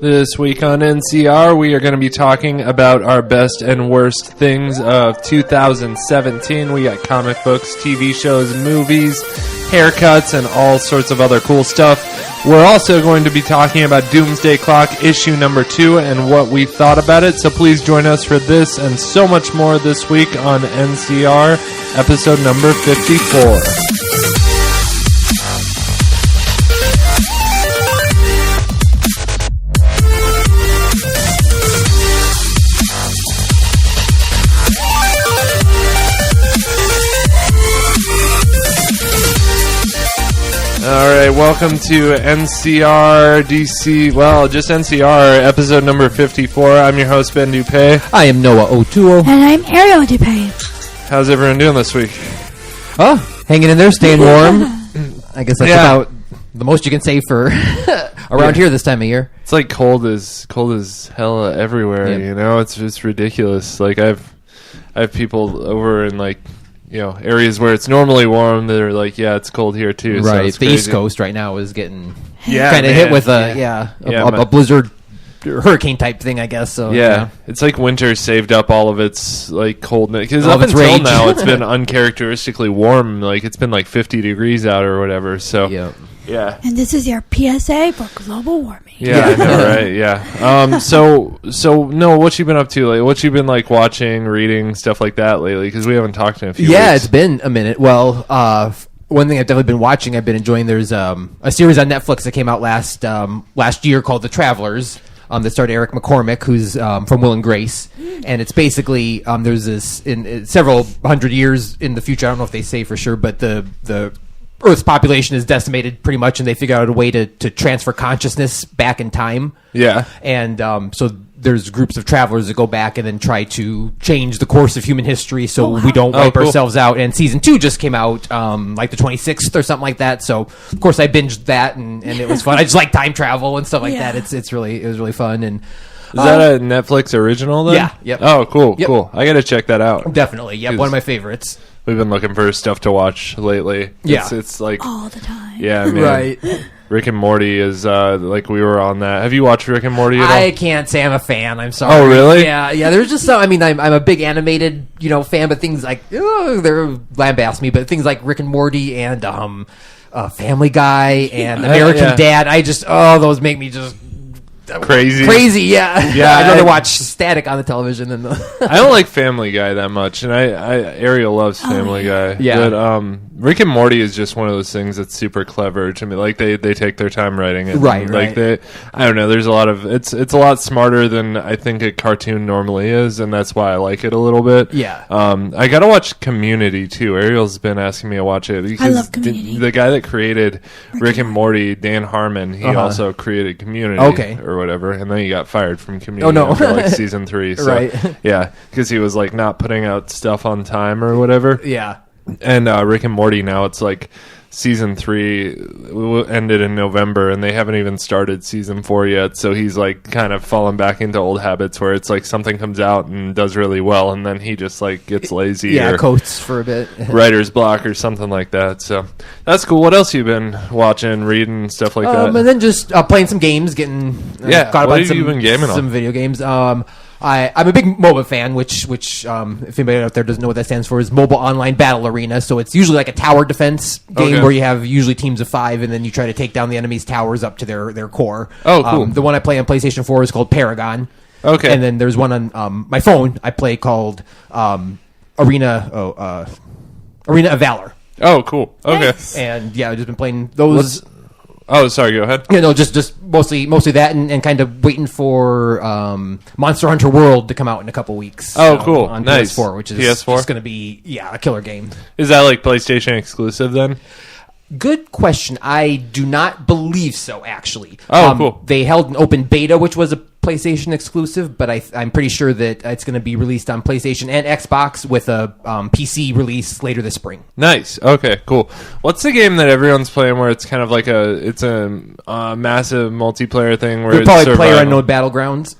This week on NCR, we are going to be talking about our best and worst things of 2017. We got comic books, TV shows, movies, haircuts, and all sorts of other cool stuff. We're also going to be talking about Doomsday Clock issue number 2 and what we thought about it. So please join us for this and so much more this week on NCR, episode number 54. Alright, welcome to NCR DC, well, just NCR, episode number 54. I'm your host, Ben Dupay. I am Noah O'Toole. And I'm Ariel Dupay. How's everyone doing this week? Oh, hanging in there, staying warm. I guess that's about the most you can say for around here this time of year. It's like cold as hell everywhere, you know? It's just ridiculous. Like, I have people over in, like, you know, areas where it's normally warm, they're like, yeah, it's cold here too. Right. So the East Coast right now is getting kind of hit with a blizzard hurricane type thing, I guess. So it's like winter saved up all of its like coldness, because all up of its until rage. now it's been uncharacteristically warm. Like it's been like 50 degrees out or whatever. So yeah. And this is your PSA for global warming. Yeah, I know, right? Yeah. So no, what you been up to? Like, what you been like watching, reading, stuff like that lately? Because we haven't talked in a few weeks. It's been a minute. Well, one thing I've definitely been watching, I've been enjoying. There's a series on Netflix that came out last year called The Travelers. That starred Eric McCormick, who's from Will and Grace, and it's basically there's this in several hundred years in the future. I don't know if they say for sure, but the Earth's population is decimated pretty much, and they figure out a way to transfer consciousness back in time. Yeah. And so there's groups of travelers that go back and then try to change the course of human history so we don't wipe ourselves out. And season 2 just came out like the 26th or something like that. So, of course, I binged that, and it was fun. I just like time travel and stuff like that. It was really fun. And is that a Netflix original then? Yeah. Yep. Oh, cool. I got to check that out. Definitely. Yeah, one of my favorites. We've been looking for stuff to watch lately. It's like all the time. Yeah, man. Right. Rick and Morty is like we were on that. Have you watched Rick and Morty at all? I can't say I'm a fan. I'm sorry. Oh, really? Yeah. There's just some. I mean, I'm a big animated fan, but things like they're lambast me. But things like Rick and Morty and Family Guy and American Dad, those make me just crazy. Yeah. I'd rather watch static on the television than I don't like Family Guy that much, and Ariel loves Family Guy. Yeah. But Rick and Morty is just one of those things that's super clever to me. Like they take their time writing it. Right. Like I don't know. There's a lot of it's a lot smarter than I think a cartoon normally is, and that's why I like it a little bit. Yeah. I gotta watch Community too. Ariel's been asking me to watch it because I love Community. The guy that created Rick and Morty, Dan Harmon, he also created Community. Okay. Or whatever, and then he got fired from Community. Oh no! After, like season 3. So, right. Yeah, because he was like not putting out stuff on time or whatever. Yeah. And Rick and Morty now, it's like season 3 ended in November, and they haven't even started season 4 yet. So he's like kind of fallen back into old habits where it's like something comes out and does really well, and then he just like gets lazy. Yeah, or coasts for a bit. Writer's block or something like that. So that's cool. What else you been watching, reading, stuff like that? And then just playing some games, getting caught up on you been gaming on? Some video games. I'm a big MOBA fan, which if anybody out there doesn't know what that stands for, is Mobile Online Battle Arena. So it's usually like a tower defense game where you have usually teams of 5, and then you try to take down the enemy's towers up to their core. Oh, cool. The one I play on PlayStation 4 is called Paragon. Okay. And then there's one on my phone I play called Arena of Valor. Oh, cool. Okay. Nice. And I've just been playing those. Oh, sorry. Go ahead. Just mostly that, and kind of waiting for Monster Hunter World to come out in a couple weeks. Oh, cool. On Nice. PS4, which is just going to be a killer game. Is that like PlayStation exclusive then? Good question. I do not believe so, actually. Oh, cool. They held an open beta, which was a PlayStation exclusive, but I'm pretty sure that it's going to be released on PlayStation and Xbox with a PC release later this spring. Nice. Okay, cool. What's the game that everyone's playing where it's kind of like a massive multiplayer thing where You'd it's probably PlayerUnknown Battlegrounds.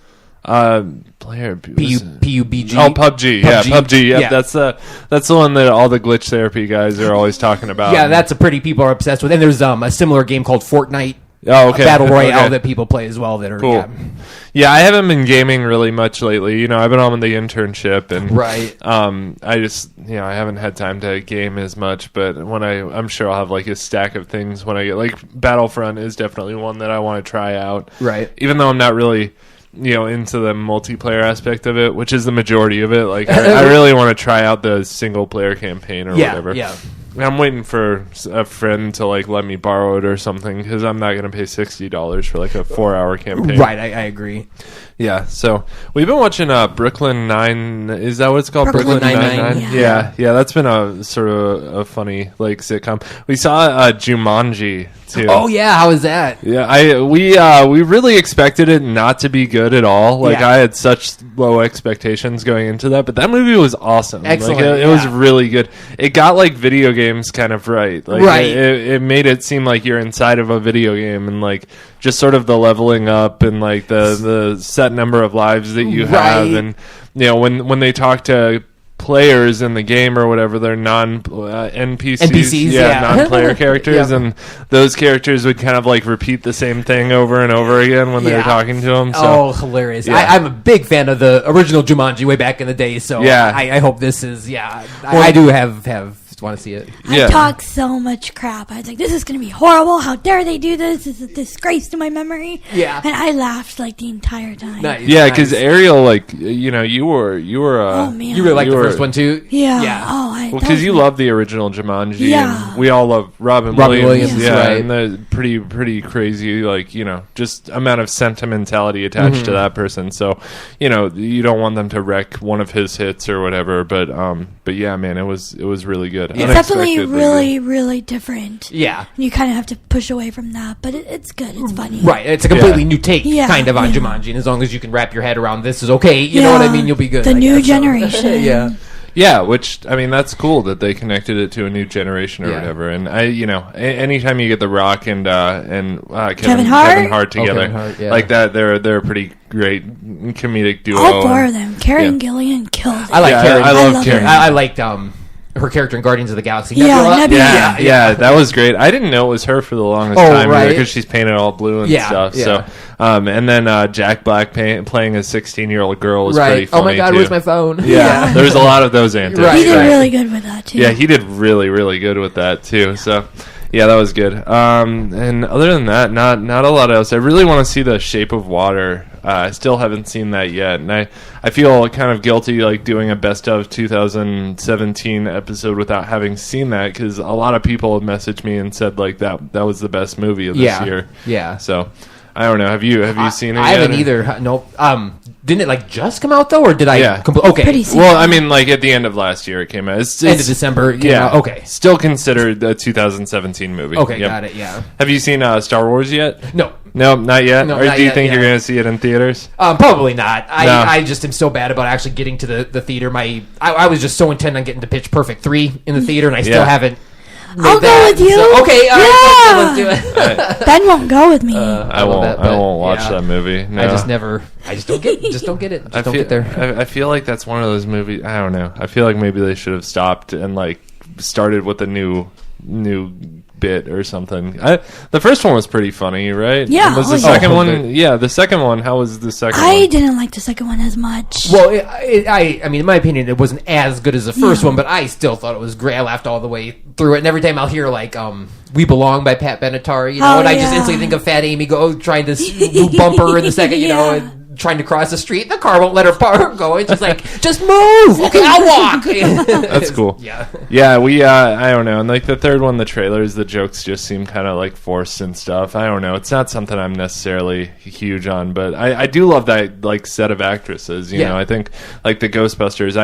PUBG. Oh, PUBG. Yeah, PUBG. Yeah, that's the one that all the glitch therapy guys are always talking about. Yeah, that's a pretty people are obsessed with. And there's a similar game called Fortnite Oh, okay. battle royale Okay. that people play as well. That are Cool. yeah. Yeah, I haven't been gaming really much lately. I've been on the internship, and Right. I just I haven't had time to game as much. But when I'm sure I'll have like a stack of things when I get like Battlefront is definitely one that I want to try out. Right. Even though I'm not really into the multiplayer aspect of it, which is the majority of it. Like I really want to try out the single player campaign or whatever. Yeah. I'm waiting for a friend to like let me borrow it or something because I'm not going to pay $60 for like a 4-hour campaign. Right. I agree. Yeah. So we've been watching Brooklyn Nine. Is that what it's called? Brooklyn Nine-Nine? Yeah. That's been a sort of a funny like sitcom. We saw Jumanji too. Oh yeah, how is that? Yeah, we really expected it not to be good at all. Like Yeah. I had such low expectations going into that, but that movie was awesome. Excellent, Like, it was yeah. really good. It got like video games kind of right. Like Right. It made it seem like you're inside of a video game and like just sort of the leveling up and like the set number of lives that you have, Right. and when they talk to players in the game or whatever, they're NPCs, yeah. non-player characters, Yeah. and those characters would kind of like repeat the same thing over and over again when they were Yeah. talking to them. So Oh, hilarious! Yeah. I'm a big fan of the original Jumanji way back in the day. So Yeah. I hope this is I do have want to see it. Yeah. I talked so much crap. I was like, this is going to be horrible. How dare they do this? This is a disgrace to my memory. Yeah. And I laughed like the entire time. Nice. yeah, because nice. Ariel, like you were Oh, man. You really like you the were- first one too. Yeah. Yeah. Oh, well, because you love the original Jumanji, Yeah. and we all love Robin Robin Williams, Williams, yeah, right. and the pretty crazy, like just amount of sentimentality attached to that person. So, you don't want them to wreck one of his hits or whatever. But yeah, man, it was really good. It's definitely Unexpectedly really, really different. Yeah. And you kind of have to push away from that, but it's good. It's funny. Right, it's a completely Yeah. new take, Yeah, kind of on yeah. Jumanji, and as long as you can wrap your head around this is okay, you know what I mean, you'll be good. The I new guess, so. generation. Yeah. Yeah, which I mean that's cool that they connected it to a new generation or Yeah. whatever. And anytime you get The Rock and Kevin Hart? together, Kevin Hart, yeah. like that, they're a pretty great comedic duo. All four and- of them. Karen yeah. Gillian killed it. I like Yeah, Karen. I love love Karen. her. I liked her character in Guardians of the Galaxy. Yeah, Nebula. Yeah, that was great. I didn't know it was her for the longest Oh, time right. because she's painted all blue and Yeah, stuff. yeah. So, and then Jack Black playing a 16-year-old girl was pretty Right. funny Oh my God, too. where's my phone? Yeah, there's a lot of those antics. Right, He did right. really good with that, too. Yeah, he did really, really good with that too. So, yeah, that was good. And other than that, not a lot else. I really want to see The Shape of Water. I still haven't seen that yet, and I feel kind of guilty like doing a best of 2017 episode without having seen that because a lot of people have messaged me and said like that was the best movie of this year. Yeah. So. I don't know. Have you seen it? I yet? haven't either. Nope. Didn't it like just come out though, or did I? Yeah. Okay. Pretty soon. Well, I mean, like at the end of last year, it came out. It's End of December. Yeah. Okay. Still considered a 2017 movie. Okay. Yep. Got it. Yeah. Have you seen Star Wars yet? No. No, not yet. No, or not do you yet, think yeah. you're going to see it in theaters? Probably not. No. I just am so bad about actually getting to the theater. I was just so intent on getting to Pitch Perfect 3 in the theater, and I still Yeah. haven't. made I'll go that. with you. So, okay. All right. Yeah. Let's do it. Ben won't go with me. I love won't. that, I but, won't watch yeah. that movie. No. I just don't get. Just don't get it. Just don't feel, get there. I feel like that's one of those movies. I don't know. I feel like maybe they should have stopped and like started with a new bit or something. The first one was pretty funny, right? Yeah, And was oh, the yeah. second one? Yeah, the second one. How was the second I one? didn't like the second one as much. Well, I mean, in my opinion, it wasn't as good as the first Yeah. one, but I still thought it was great. I laughed all the way through it, and every time I'll hear like "We Belong" by Pat Benatar, you know, Oh, and I just yeah. instantly think of Fat Amy trying to bump her in the second, you know, Yeah. and trying to cross the street. The car won't let her go. It's just like, just move. Okay, I'll walk. That's cool. Yeah. Yeah, we I don't know. And like the third one, the trailers, the jokes just seem kind of like forced and stuff. I don't know. It's not something I'm necessarily huge on, but I do love that like set of actresses. You Yeah. know, I think like the Ghostbusters.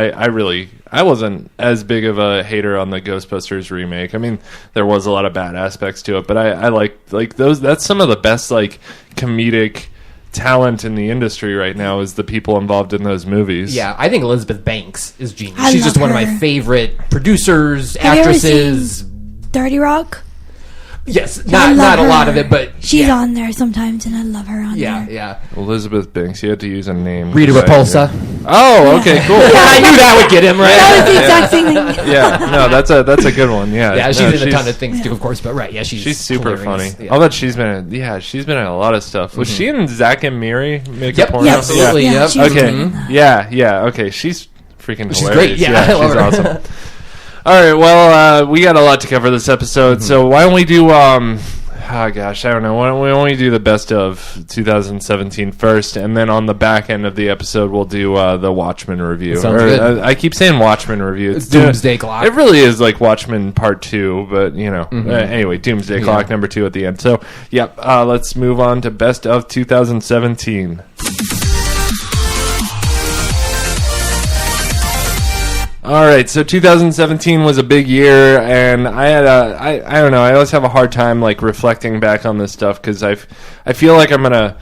I wasn't as big of a hater on the Ghostbusters remake. I mean, there was a lot of bad aspects to it, but I like those. That's some of the best like comedic talent in the industry right now is the people involved in those movies. Yeah, I think Elizabeth Banks is genius. I She's just love one of my her. favorite producers, Have you ever actresses. Dirty Rock? Yes, I love not a her. lot of it, but She's yeah. on there sometimes, and I love her on Yeah, there. yeah. Elizabeth Banks. You had to use a name. Rita Right, Repulsa. yeah. Oh, okay, cool. I knew that would get him right. That was the exact same thing. Yeah, no, that's a good one. Yeah, Yeah, she's no, in a ton of things too, of course. But right, yeah, she's super hilarious. funny. Yeah. I'll bet she's been in a lot of stuff. Was she in Zack and Miri make Yep, a porno? Yes. absolutely. Yeah, Yep. she was Okay. in that. Yeah. Okay. She's freaking hilarious. She's great. Yeah, I love she's her. awesome. All right. Well, we got a lot to cover this episode, so why don't we do? Oh gosh, I don't know. Why don't we only do the best of 2017 first, and then on the back end of the episode, we'll do the Watchmen review. Sounds good. I keep saying Watchmen review. It's Doomsday Clock. It really is like Watchmen Part 2, but anyway, Doomsday Clock number 2 at the end. So, yep. Let's move on to best of 2017. All right, so 2017 was a big year, and I had I don't know, I always have a hard time like reflecting back on this stuff because I feel like I'm gonna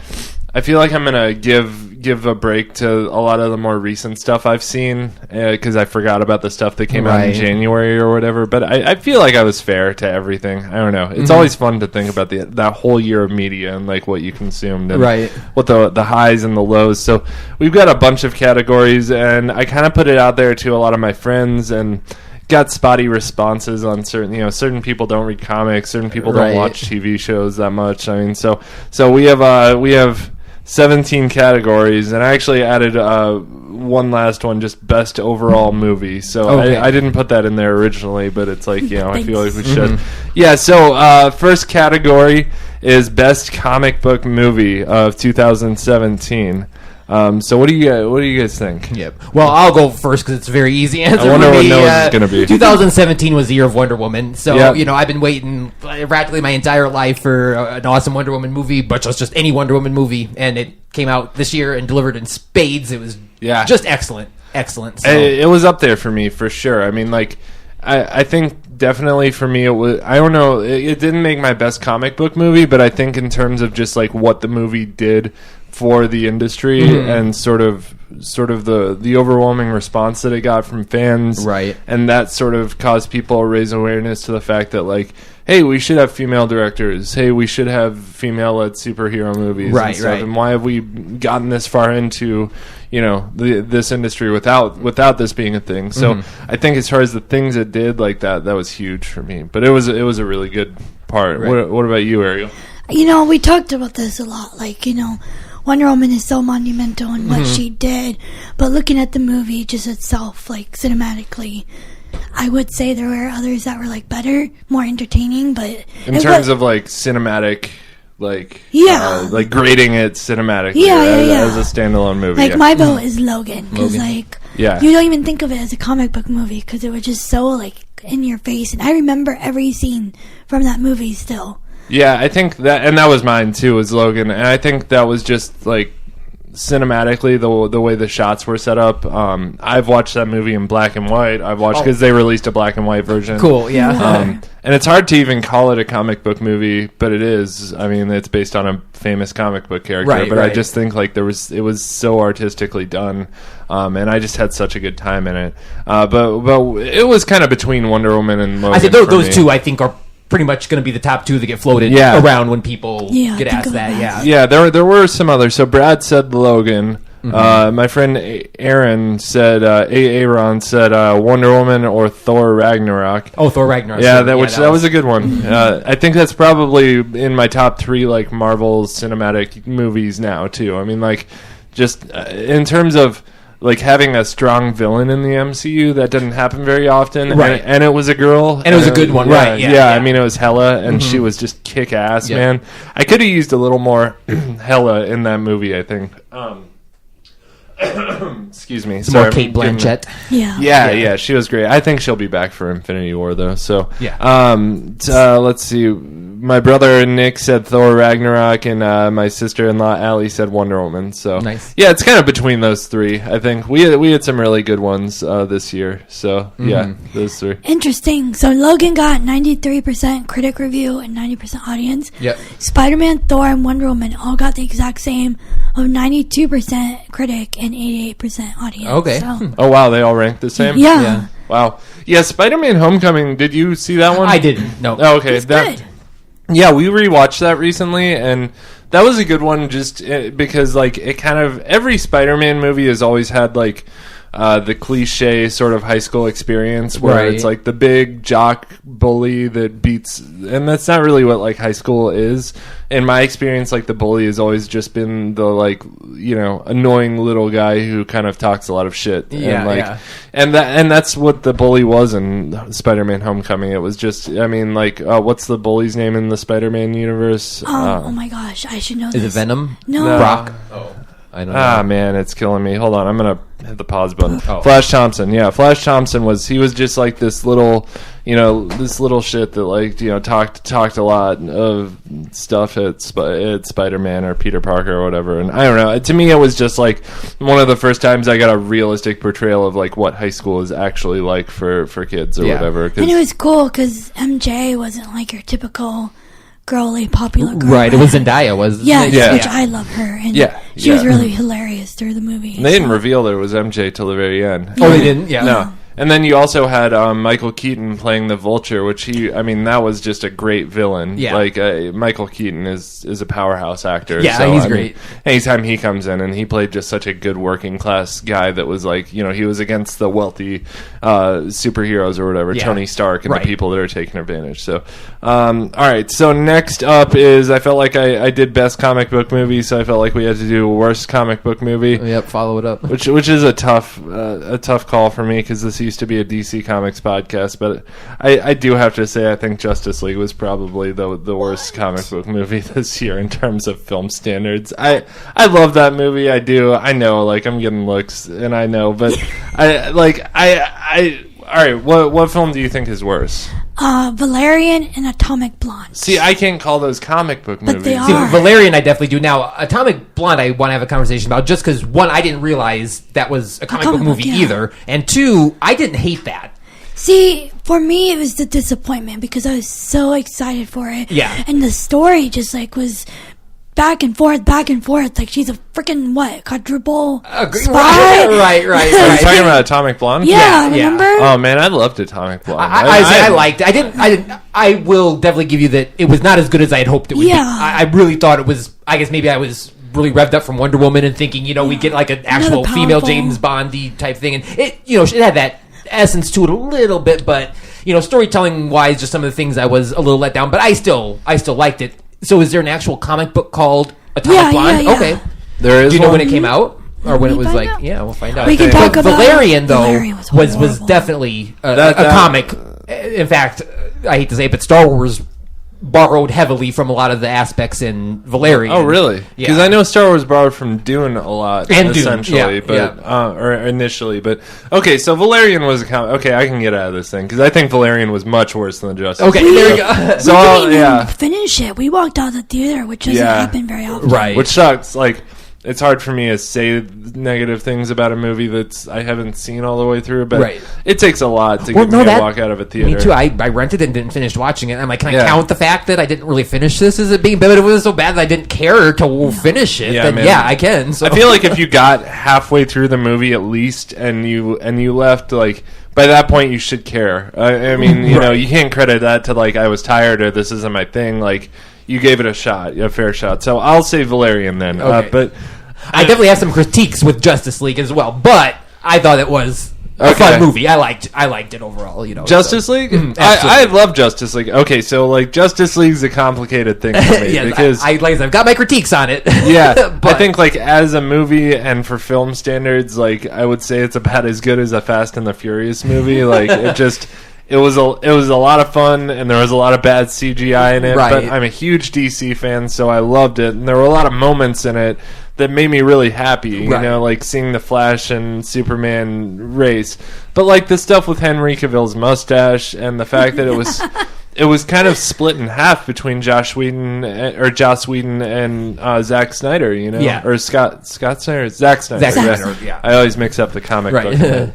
give a break to a lot of the more recent stuff I've seen because I forgot about the stuff that came out in January or whatever. But I feel like I was fair to everything. I don't know. It's always fun to think about that whole year of media and like what you consumed and what the highs and the lows. So we've got a bunch of categories, and I kind of put it out there to a lot of my friends and got spotty responses on certain people don't read comics, certain people don't watch TV shows that much. I mean, so we have 17 categories, and I actually added one last one, just best overall movie. So I didn't put that in there originally, but it's like, I feel like we should. Yeah, so first category is best comic book movie of 2017. So what do you guys think? Yep. Well, I'll go first because it's a very easy answer. I wonder what Noah's going to be. 2017 was the year of Wonder Woman, so I've been waiting practically my entire life for an awesome Wonder Woman movie, but just any Wonder Woman movie, and it came out this year and delivered in spades. It was just excellent. So. It was up there for me for sure. I mean, like I think definitely for me it was. I don't know. It didn't make my best comic book movie, but I think in terms of just like what the movie did for the industry and sort of the overwhelming response that it got from fans, and that sort of caused people to raise awareness to the fact that like, hey, we should have female directors, hey, we should have female-led superhero movies, and stuff. And why have we gotten this far into this industry without this being a thing? So I think as far as the things it did, like that was huge for me. But it was a really good part. What about you, Ariel? We talked about this a lot, like Wonder Woman is so monumental in what she did, but looking at the movie just itself, like cinematically, I would say there were others that were like better, more entertaining, but in terms of like cinematic, like like grading it cinematically as a standalone movie. Like my vote is Logan because you don't even think of it as a comic book movie because it was just so like in your face, and I remember every scene from that movie still. Yeah, I think that, and that was mine too, was Logan, and I think that was just like cinematically the way the shots were set up. I've watched that movie in black and white. I've watched because they released a black and white version. Cool, yeah. And it's hard to even call it a comic book movie, but it is. I mean, it's based on a famous comic book character, but I just think like it was so artistically done, and I just had such a good time in it. But it was kind of between Wonder Woman and Logan. I think those two I think are pretty much going to be the top two that get floated around when people get asked that. Yeah, there were some others. So Brad said Logan. My friend Aaron said Aaron said Wonder Woman or Thor Ragnarok. Oh, Thor Ragnarok. Yeah, that was a good one. I think that's probably in my top 3 like Marvel cinematic movies now too. I mean, like just in terms of like having a strong villain in the MCU, that didn't happen very often, and it was a girl, and it was a good one, Yeah, I mean, it was Hela, and she was just kick ass, man. I could have used a little more Hela in that movie, I think. Excuse me. Some more Kate Blanchett. Yeah, she was great. I think she'll be back for Infinity War though. So let's see. My brother Nick said Thor Ragnarok, and my sister-in-law Allie said Wonder Woman. So nice. Yeah, it's kind of between those three. I think we had some really good ones this year. So yeah, those three. Interesting. So Logan got 93% critic review and 90% audience. Yep. Spider-Man, Thor, and Wonder Woman all got the exact same of 92% critic and 88% audience. Okay. So. Oh wow, they all ranked the same? Yeah. Wow. Yeah, Spider-Man Homecoming, did you see that one? I didn't. No. Oh, okay. It's good. Yeah, we rewatched that recently, and That was a good one, just because like it kind of every Spider-Man movie has always had like the cliche sort of high school experience where it's like the big jock bully that beats, and that's not really what like high school is. In my experience, like the bully has always just been the like, you know, annoying little guy who kind of talks a lot of shit. And that's what the bully was in Spider-Man Homecoming. It was just, I mean, like what's the bully's name in the Spider-Man universe? Oh my gosh, I should know this. Is it Venom? No. Brock? Oh. I don't know. Man, it's killing me. Hold on, I'm gonna hit the pause button. Flash Thompson. Yeah, Flash Thompson was just like this little, you know, this little shit that like, you know, talked a lot of stuff at Spider-Man or Peter Parker or whatever. And I don't know. To me, it was just like one of the first times I got a realistic portrayal of like what high school is actually like for kids or whatever. And it was cool because MJ wasn't like your typical girly popular girl. Right, it was Zendaya, wasn't it? Yes, which I love her. And she was really hilarious through the movie. And they didn't reveal there was MJ till the very end. Oh, they didn't? Yeah. No. And then you also had Michael Keaton playing the Vulture, which that was just a great villain. Yeah. Like, Michael Keaton is a powerhouse actor. Yeah, so, he's great. Anytime he comes in, and he played just such a good working class guy that was like, you know, he was against the wealthy superheroes or whatever, Tony Stark and the people that are taking advantage. So, all right. So next up is, I felt like I did best comic book movie, so I felt like we had to do worst comic book movie. Yep, follow it up. Which is a tough call for me because this used to be a DC Comics podcast, but I do have to say I think Justice League was probably the worst comic book movie this year in terms of film standards. I love that movie. I do. I know, like, I'm getting looks, and I know, but all right, what film do you think is worse? Valerian and Atomic Blonde. See, I can't call those comic book movies. But they are. See, Valerian I definitely do. Now, Atomic Blonde I want to have a conversation about just because, one, I didn't realize that was a comic book movie either, and two, I didn't hate that. See, for me, it was the disappointment because I was so excited for it. Yeah. And the story just, like, was back and forth. Like, she's a freaking, quadruple spy? Right. Are you talking about Atomic Blonde? Yeah, remember? Oh, man, I loved Atomic Blonde. I liked it. I will definitely give you that it was not as good as I had hoped it would be. I really thought it was, I guess maybe I was really revved up from Wonder Woman and thinking, you know, we'd get like an actual female James Bond-y type thing. And it, you know, it had that essence to it a little bit, but, you know, storytelling wise, just some of the things I was a little let down, but I still liked it. So is there an actual comic book called Atomic Blonde? Yeah. Okay. There is. Do you know one? when it came out? Or when it was like, out? Yeah, we'll find out. We can talk about Valerian, though, Valerian was definitely a comic. In fact, I hate to say it, but Star Wars borrowed heavily from a lot of the aspects in Valerian. Oh, really? Because I know Star Wars borrowed from Dune a lot, and essentially, Dune, or initially. But okay, so Valerian was a comic. Okay, I can get out of this thing because I think Valerian was much worse than Justice. Okay, there we go. So we didn't even finish it. We walked out of the theater, which doesn't happen very often. Right. Which sucks. Like, it's hard for me to say negative things about a movie that's I haven't seen all the way through, but it takes a lot to get me to walk out of a theater. Me too. I rented it and didn't finish watching it. I'm like, can I count the fact that I didn't really finish this as it being, but it was so bad that I didn't care to finish it? Then I can. So. I feel like if you got halfway through the movie at least, and you left, like, by that point you should care. I mean, you know, you can't credit that to like I was tired or this isn't my thing. Like, you gave it a shot, a fair shot. So I'll say Valerian then. Okay. But I definitely have some critiques with Justice League as well, but I thought it was a fun movie. I liked it overall. You know, Justice League. I love Justice League. Okay, so like Justice League's a complicated thing for me because I've got my critiques on it. Yeah, but I think like as a movie and for film standards, like I would say it's about as good as a Fast and the Furious movie. Like it was a lot of fun, and there was a lot of bad CGI in it. Right. But I'm a huge DC fan, so I loved it, and there were a lot of moments in it that made me really happy. You know, like seeing the Flash and Superman race. But like the stuff with Henry Cavill's mustache and the fact that it was kind of split in half between Joss Whedon and Zack Snyder. You know, or Scott Snyder, Zack Snyder. Yeah. I always mix up the comic book.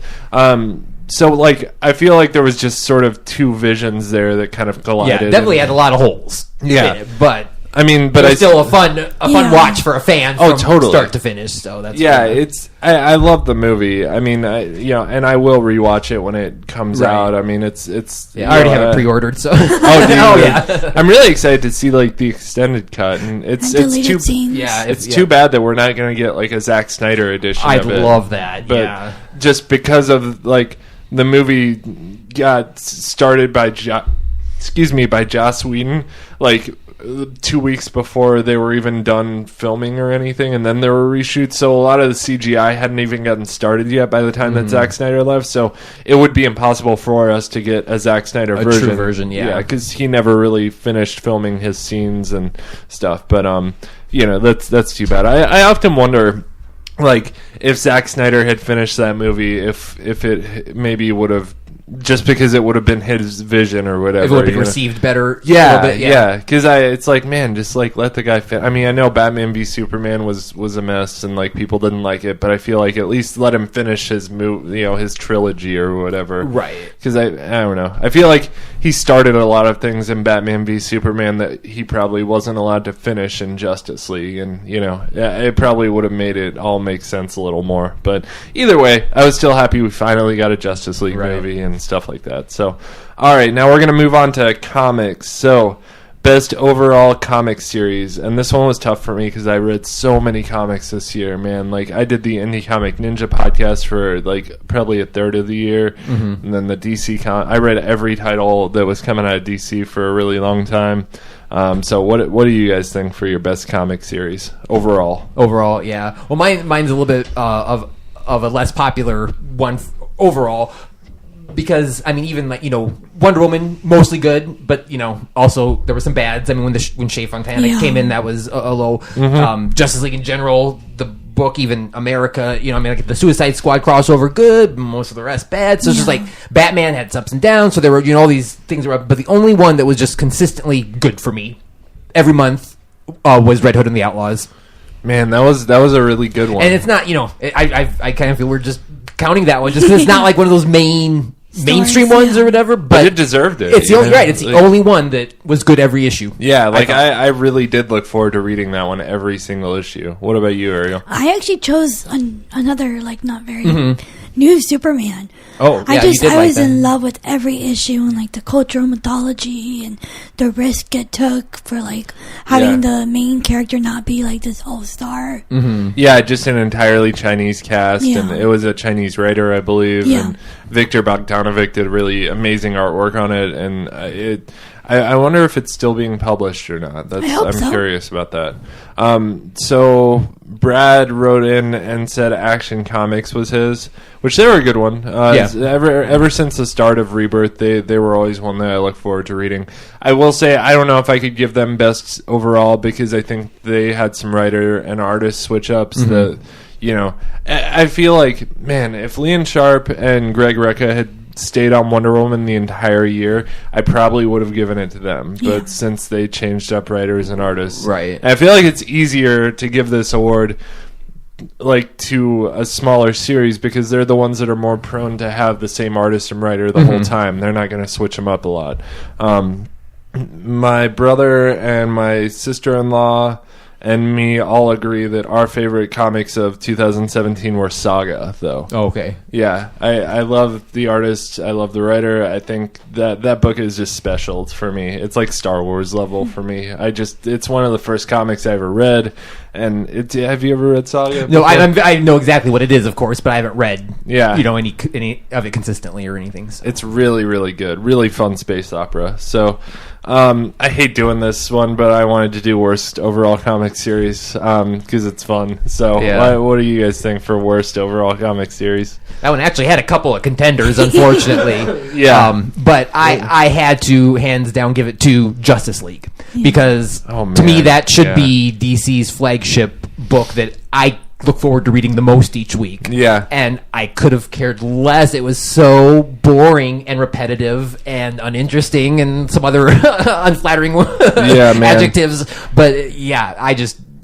So, like, I feel like there was just sort of two visions there that kind of collided. Yeah, definitely had a lot of holes. Yeah. But I mean, but it's I still a fun watch for a fan. Oh, from totally. start to finish. So that's I love the movie. I mean, and I will rewatch it when it comes out. I mean, it's I already have it pre-ordered. So yeah, I'm really excited to see like the extended cut, and it's too scenes. it's too bad that we're not going to get like a Zack Snyder edition. I'd of it. love that. But just because of like the movie got started by Joss Whedon, like 2 weeks before they were even done filming or anything, and then there were reshoots, so a lot of the CGI hadn't even gotten started yet by the time that Zack Snyder left, so it would be impossible for us to get a Zack Snyder version. True version, yeah, because he never really finished filming his scenes and stuff. But that's too bad. I often wonder, like, if Zack Snyder had finished that movie, if it maybe would have, just because it would have been his vision or whatever. It would have been received better. Yeah. Because it's like, man, just like let the guy fit. I mean, I know Batman v Superman was a mess and like people didn't like it, but I feel like at least let him finish his his trilogy or whatever. Right. Because I don't know. I feel like he started a lot of things in Batman v Superman that he probably wasn't allowed to finish in Justice League, and it probably would have made it all make sense a little more. But either way, I was still happy we finally got a Justice League movie and stuff like that. So, all right, now we're going to move on to comics. So, best overall comic series, and this one was tough for me because I read so many comics this year, man. Like, I did the Indie Comic Ninja podcast for like probably a third of the year, and then the DC I read every title that was coming out of DC for a really long time. So what do you guys think for your best comic series overall? Overall, yeah. Well, mine's a little bit of a less popular one overall. Because I mean, even like Wonder Woman, mostly good, but also there were some bads. I mean, when Shea Fontana came in, that was a low. Justice League in general, the book, even America, I mean, like the Suicide Squad crossover, good. Most of the rest bad. So it's just like Batman had its ups and downs. So there were all these things were up, but the only one that was just consistently good for me every month was Red Hood and the Outlaws. Man, that was a really good one. And it's not I kind of feel we're just counting that one just because it's not like one of those mainstream ones or whatever, but it deserved it. It's the only It's the only one that was good every issue. Yeah, like I really did look forward to reading that one every single issue. What about you, Ariel? I actually chose another like not very new Superman. Oh, yeah, I was in love with every issue and like the cultural mythology and the risk it took for like having the main character not be like this all-star. Yeah, just an entirely Chinese cast, and it was a Chinese writer, I believe. Yeah. And Victor Bogdanovic did really amazing artwork on it, and I wonder if it's still being published or not. I'm curious about that. So Brad wrote in and said Action Comics was his, which they were a good one. Ever since the start of Rebirth, they were always one that I look forward to reading. I will say I don't know if I could give them best overall because I think they had some writer and artist switch ups that I feel like, man, if Lian Sharp and Greg Rucka had stayed on Wonder Woman the entire year, I probably would have given it to them. But since they changed up writers and artists, right, I feel like it's easier to give this award like to a smaller series because they're the ones that are more prone to have the same artist and writer the whole time. They're not going to switch them up a lot. My brother and my sister-in-law and me all agree that our favorite comics of 2017 were Saga, though. Oh, okay. Yeah, I love the artist. I love the writer. I think that book is just special for me. It's like Star Wars level for me. It's one of the first comics I ever read. And have you ever read Saga? No, I know exactly what it is, of course, but I haven't read any of it consistently or anything. So. It's really, really good. Really fun space opera. So I hate doing this one, but I wanted to do worst overall comic series because it's fun. So what do you guys think for worst overall comic series? That one actually had a couple of contenders, unfortunately. But I had to, hands down, give it to Justice League because to me that should be DC's flagship book that I look forward to reading the most each week. Yeah. And I could have cared less. It was so boring and repetitive and uninteresting and some other unflattering adjectives. But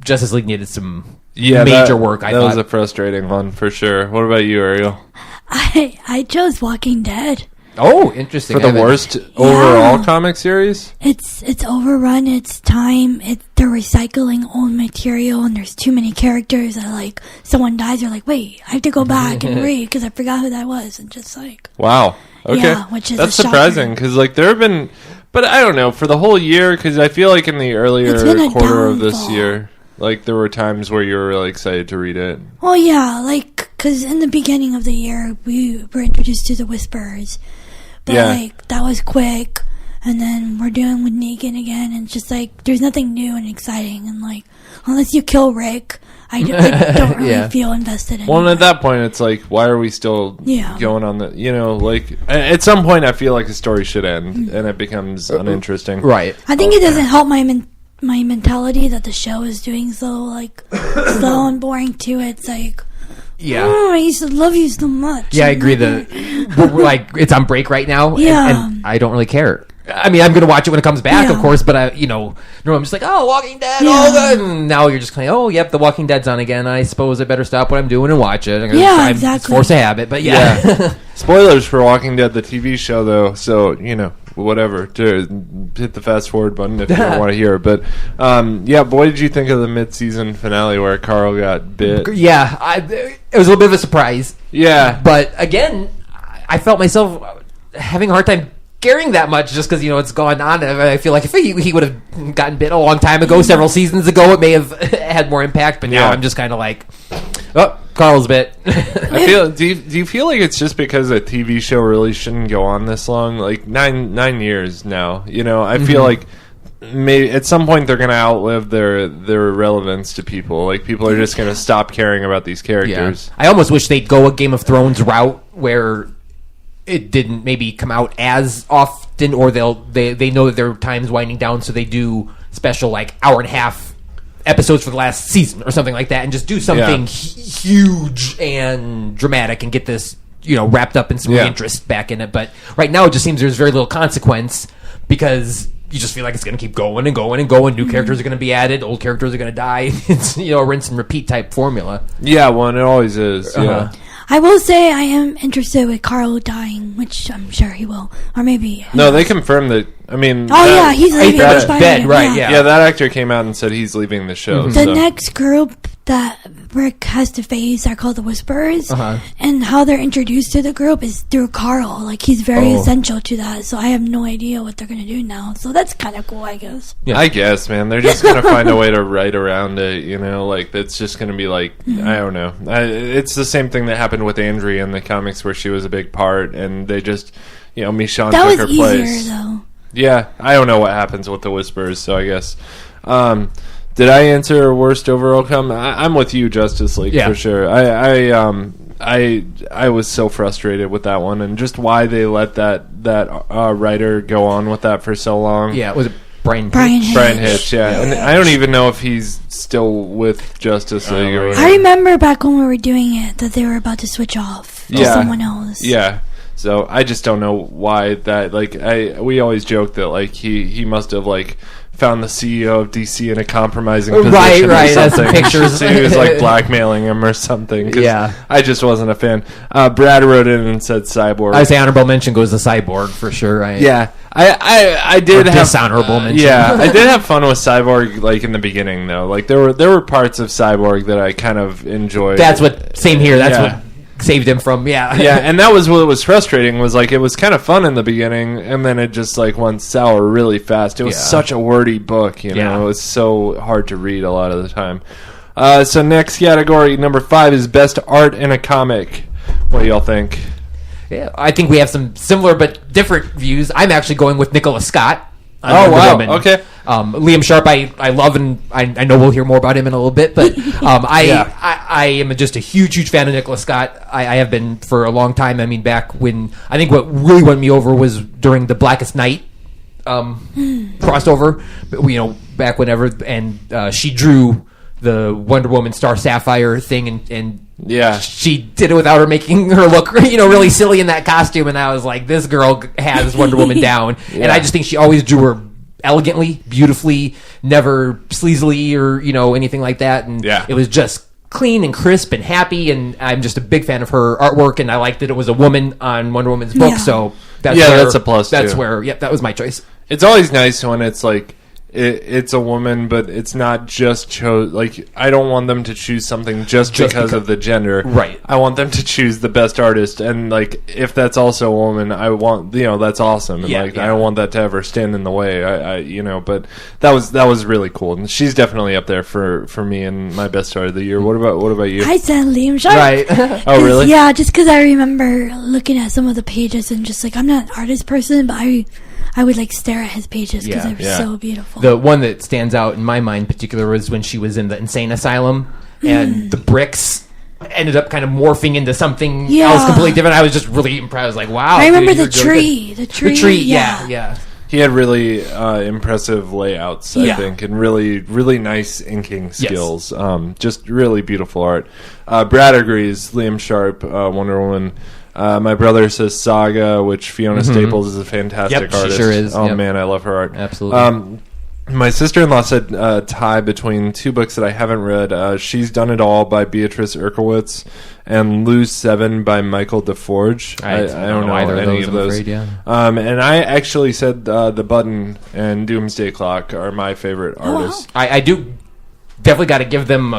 Justice League needed some major work, I thought. That was a frustrating one for sure. What about you, Ariel? I chose Walking Dead. Oh, interesting. for the worst overall comic series. It's overrun. It's time. They're recycling old material, and there's too many characters that, like, someone dies, they're like, wait, I have to go back and read because I forgot who that was, and just like, Wow. Okay. Yeah, which is that's a shocker. surprising because like there have been, but I don't know for the whole year because I feel like in the earlier It's been a quarter of this downfall. year, like there were times where you were really excited to read it. well, yeah, like, because in the beginning of the year we were introduced to the Whisperers, but Yeah. like that was quick, and then we're dealing with Negan again, and it's just like there's nothing new and exciting, and like unless you kill Rick, I don't really Yeah. feel invested in. Well, and at that point, it's like, why are we still Yeah. going on the? You know, like at some point, I feel like the story should end, and it becoms uninteresting. Right. I think it doesn't help my mentality that the show is doing so like slow and boring too. It's like, Yeah. oh, I used to love you so much. Yeah, I agree. We're like, it's on break right now, Yeah. and I don't really care. I mean, I'm going to watch it when it comes back, Yeah. of course, but I'm just like, oh, Walking Dead, Yeah. oh, good. And now you're just kind of, oh, yep, The Walking Dead's on again. I suppose I better stop what I'm doing and watch it. Yeah, It's exactly. force a habit, but yeah. Spoilers for Walking Dead, the TV show, though. So whatever. To hit the fast forward button if you don't want to hear it. But boy, did you think of the mid-season finale where Carl got bit? Yeah, it was a little bit of a surprise. Yeah, But again, I felt myself having a hard time caring that much just because, it's gone on. I feel like if he would have gotten bit a long time ago, several seasons ago, it may have had more impact. But now Yeah. I'm just kind of like, oh, Carl's bit. I feel. Do you feel like it's just because a TV show really shouldn't go on this long? Like nine years now. I feel like maybe at some point they're going to outlive their relevance to people. Like people are just going to stop caring about these characters. I almost wish they'd go a Game of Thrones route where it didn't maybe come out as often, or they know that their time's winding down, so they do special like hour and a half episodes for the last season or something like that, and just do something huge and dramatic and get this wrapped up in some interest back in it. But right now it just seems there's very little consequence because you just feel like it's going to keep going and going and going. New characters are going to be added, old characters are going to die. It's a rinse and repeat type formula. Yeah, well, and it always is. Yeah. I will say I am interested with Carl dying, which I'm sure he will, or maybe. No, they confirmed that. I mean, He's leaving that the bed, right? Yeah. that actor came out and said he's leaving the show. The so. next group that Rick has to face are called the Whisperers, and how they're introduced to the group is through Carl. Like he's very essential to that. So I have no idea what they're gonna do now. So that's kind of cool, I guess. Yeah. I guess, man, they're just gonna find a way to write around it. Like it's just gonna be like I don't know. It's the same thing that happened with Andrea in the comics, where she was a big part, and they just Michonne That took was her easier place. though. Yeah, I don't know what happens with the Whisperers, so I guess. Did I answer worst overall come? I'm with you, Justice League, for sure. I was so frustrated with that one, and just why they let that writer go on with that for so long. Yeah, was it Brian Hitch? Brian Hitch, yeah. And I don't even know if he's still with Justice League or whatever. I remember back when we were doing it that they were about to switch off to someone else. Yeah. So I just don't know why that. Like we always joke that like he must have like found the CEO of DC in a compromising position or right. That's something. pictures. So he was like blackmailing him or something. 'Cause Yeah. I just wasn't a fan. Brad wrote in and said Cyborg. I say honorable mention goes to Cyborg for sure. Yeah. I did have dishonorable mention. Yeah, I did have fun with Cyborg like in the beginning though. Like there were parts of Cyborg that I kind of enjoyed. That's what. Same here. That's what saved him from. Yeah. And that was what was frustrating. Was like it was kind of fun in the beginning, and then it just like went sour really fast. It was such a wordy book, It was so hard to read a lot of the time. So next category, number 5 is best art in a comic. What do y'all think? Yeah, I think we have some similar but different views. I'm actually going with Nicholas Scott. Oh, wow. Woman. Okay. Liam Sharp, I love, and I know we'll hear more about him in a little bit, but I am just a huge fan of Nicholas Scott. I have been for a long time. I mean, back when, I think what really won me over was during the Blackest Night crossover, back whenever, and she drew the Wonder Woman Star Sapphire thing, and she did it without her making her look, really silly in that costume. And I was like, this girl has Wonder Woman down. And I just think she always drew her elegantly, beautifully, never sleazily or, anything like that. And it was just clean and crisp and happy. And I'm just a big fan of her artwork. And I liked that it was a woman on Wonder Woman's book. Yeah. So that's a plus, That's too. where, that was my choice. It's always nice when it's like it's a woman, but it's not just like I don't want them to choose something just because of the gender. Right. I want them to choose the best artist, and like if that's also a woman, I want that's awesome. And I don't want that to ever stand in the way. But that was really cool, and she's definitely up there for me and my best art of the year. What about you? I said Liam Sharp. Right. Oh, really? Yeah, just because I remember looking at some of the pages and just like I'm not an artist person, but I would like stare at his pages because they're so beautiful. The one that stands out in my mind in particular was when she was in the insane asylum and the bricks ended up kind of morphing into something else completely different. I was just really impressed. I was like, wow. I remember the tree. The tree, yeah. He had really impressive layouts, I think, and really, really nice inking skills. Just really beautiful art. Brad agrees. Liam Sharp, Wonder Woman. My brother says Saga, which Fiona Staples is a fantastic artist. She sure is. Oh, man, I love her art. Absolutely. My sister-in-law said tie between two books that I haven't read. She's Done It All by Beatrice Erkowitz and Lose 7 by Michael DeForge. I don't know either any of those. I'm afraid, and I actually said The Button and Doomsday Clock are my favorite artists. Wow. I do definitely got to give them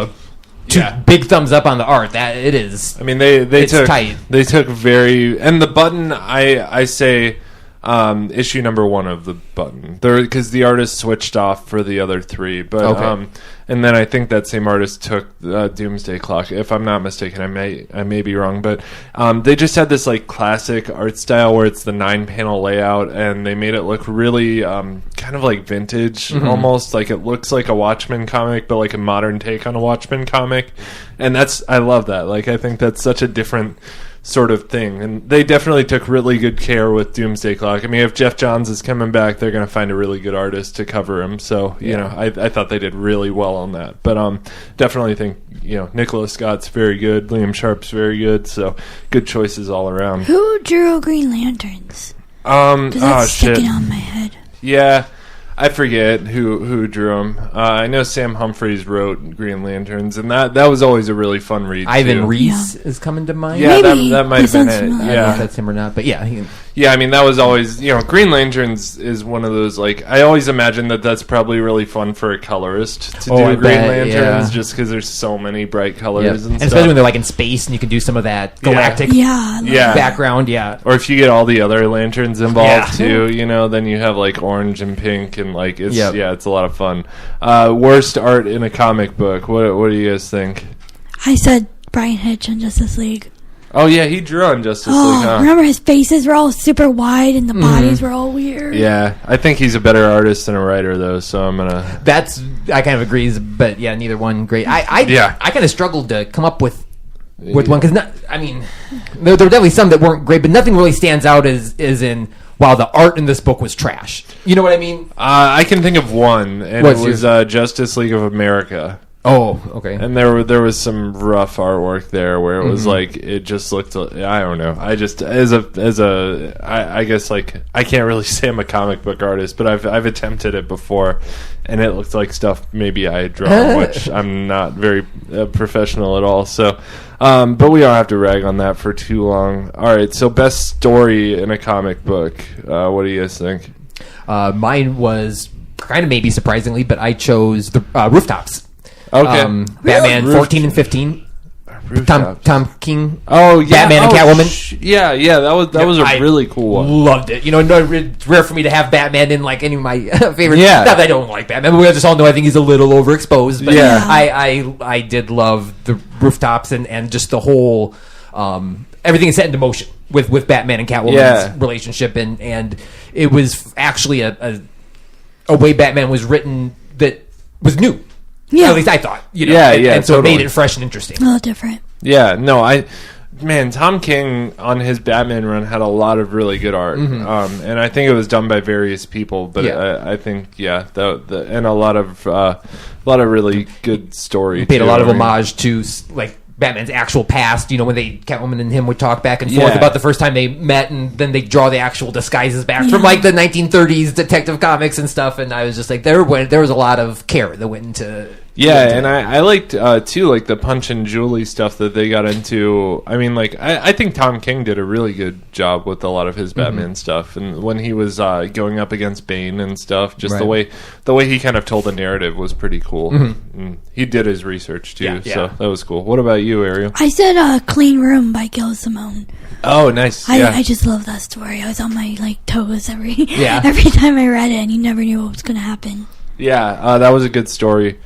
two big thumbs up on the art. That it is. I mean, they took tight. They took and The Button. I say issue number 1 of The Button, because the artist switched off for the other 3. But and then I think that same artist took Doomsday Clock. If I'm not mistaken, I may be wrong. But they just had this like classic art style where it's the 9-panel layout, and they made it look really kind of like vintage, almost like it looks like a Watchmen comic, but like a modern take on a Watchmen comic. And I love that. Like I think that's such a different sort of thing, and they definitely took really good care with Doomsday Clock. I mean, if Jeff Johns is coming back, they're going to find a really good artist to cover him. So I thought they did really well on that. But definitely think Nicholas Scott's very good, Liam Sharp's very good. So good choices all around. Who drew Green Lanterns? Because that's sticking on my head. Yeah. I forget who drew them. I know Sam Humphries wrote Green Lanterns, and that was always a really fun read. Ivan Reis is coming to mind. Yeah, Maybe. that might have been it. Familiar. I don't know if that's him or not, but yeah, I mean, that was always, Green Lanterns is one of those, like, I always imagine that's probably really fun for a colorist to do Green Lanterns, just because there's so many bright colors and stuff. Especially when they're, like, in space and you can do some of that galactic background, Or if you get all the other lanterns involved, too, then you have, like, orange and pink, and, like, it's a lot of fun. Worst art in a comic book, what do you guys think? I said Brian Hitch in Justice League. Oh, yeah, he drew on Justice League, huh? Remember his faces were all super wide and the bodies were all weird? Yeah, I think he's a better artist than a writer, though, so I'm going to... I kind of agree, but yeah, neither one great. I kind of struggled to come up with one, because, there were definitely some that weren't great, but nothing really stands out as in... Wow, the art in this book was trash. You know what I mean? I can think of one, and it was Justice League of America. Oh, okay. And there was some rough artwork there where it was like it just looked. I don't know. I just I guess like I can't really say I'm a comic book artist, but I've attempted it before, and it looked like stuff maybe I had drawn, which I'm not very professional at all. So, but we don't have to rag on that for too long. All right. So best story in a comic book. What do you guys think? Mine was kind of maybe surprisingly, but I chose the Rooftops. Okay. Batman 14 and 15. Tom King. Oh yeah. Batman and Catwoman. Yeah. That was a really cool one. Loved it. It's rare for me to have Batman in like any of my favorites. Yeah. Not that I don't like Batman, but we just all know I think he's a little overexposed. But yeah. I did love the Rooftops and just the whole everything is set into motion with Batman and Catwoman's relationship, and it was actually a way Batman was written that was new. Yeah. At least I thought. And so it made it fresh and interesting. A little different. Yeah, no, Tom King on his Batman run had a lot of really good art, and I think it was done by various people. But I think and a lot of really good story. He paid a lot of homage to like Batman's actual past. When Catwoman and him would talk back and forth about the first time they met, and then they draw the actual disguises back from like the 1930s detective comics and stuff. And I was just like, there was a lot of care that went into Yeah, and I liked, too, like, the Punch and Julie stuff that they got into. I mean, like, I think Tom King did a really good job with a lot of his Batman stuff. And when he was going up against Bane and stuff, just the way he kind of told the narrative was pretty cool. And he did his research, too, so that was cool. What about you, Ariel? I said Clean Room by Gil Simone. Oh, nice. I just love that story. I was on my, like, toes every time I read it, and you never knew what was going to happen. Yeah, that was a good story.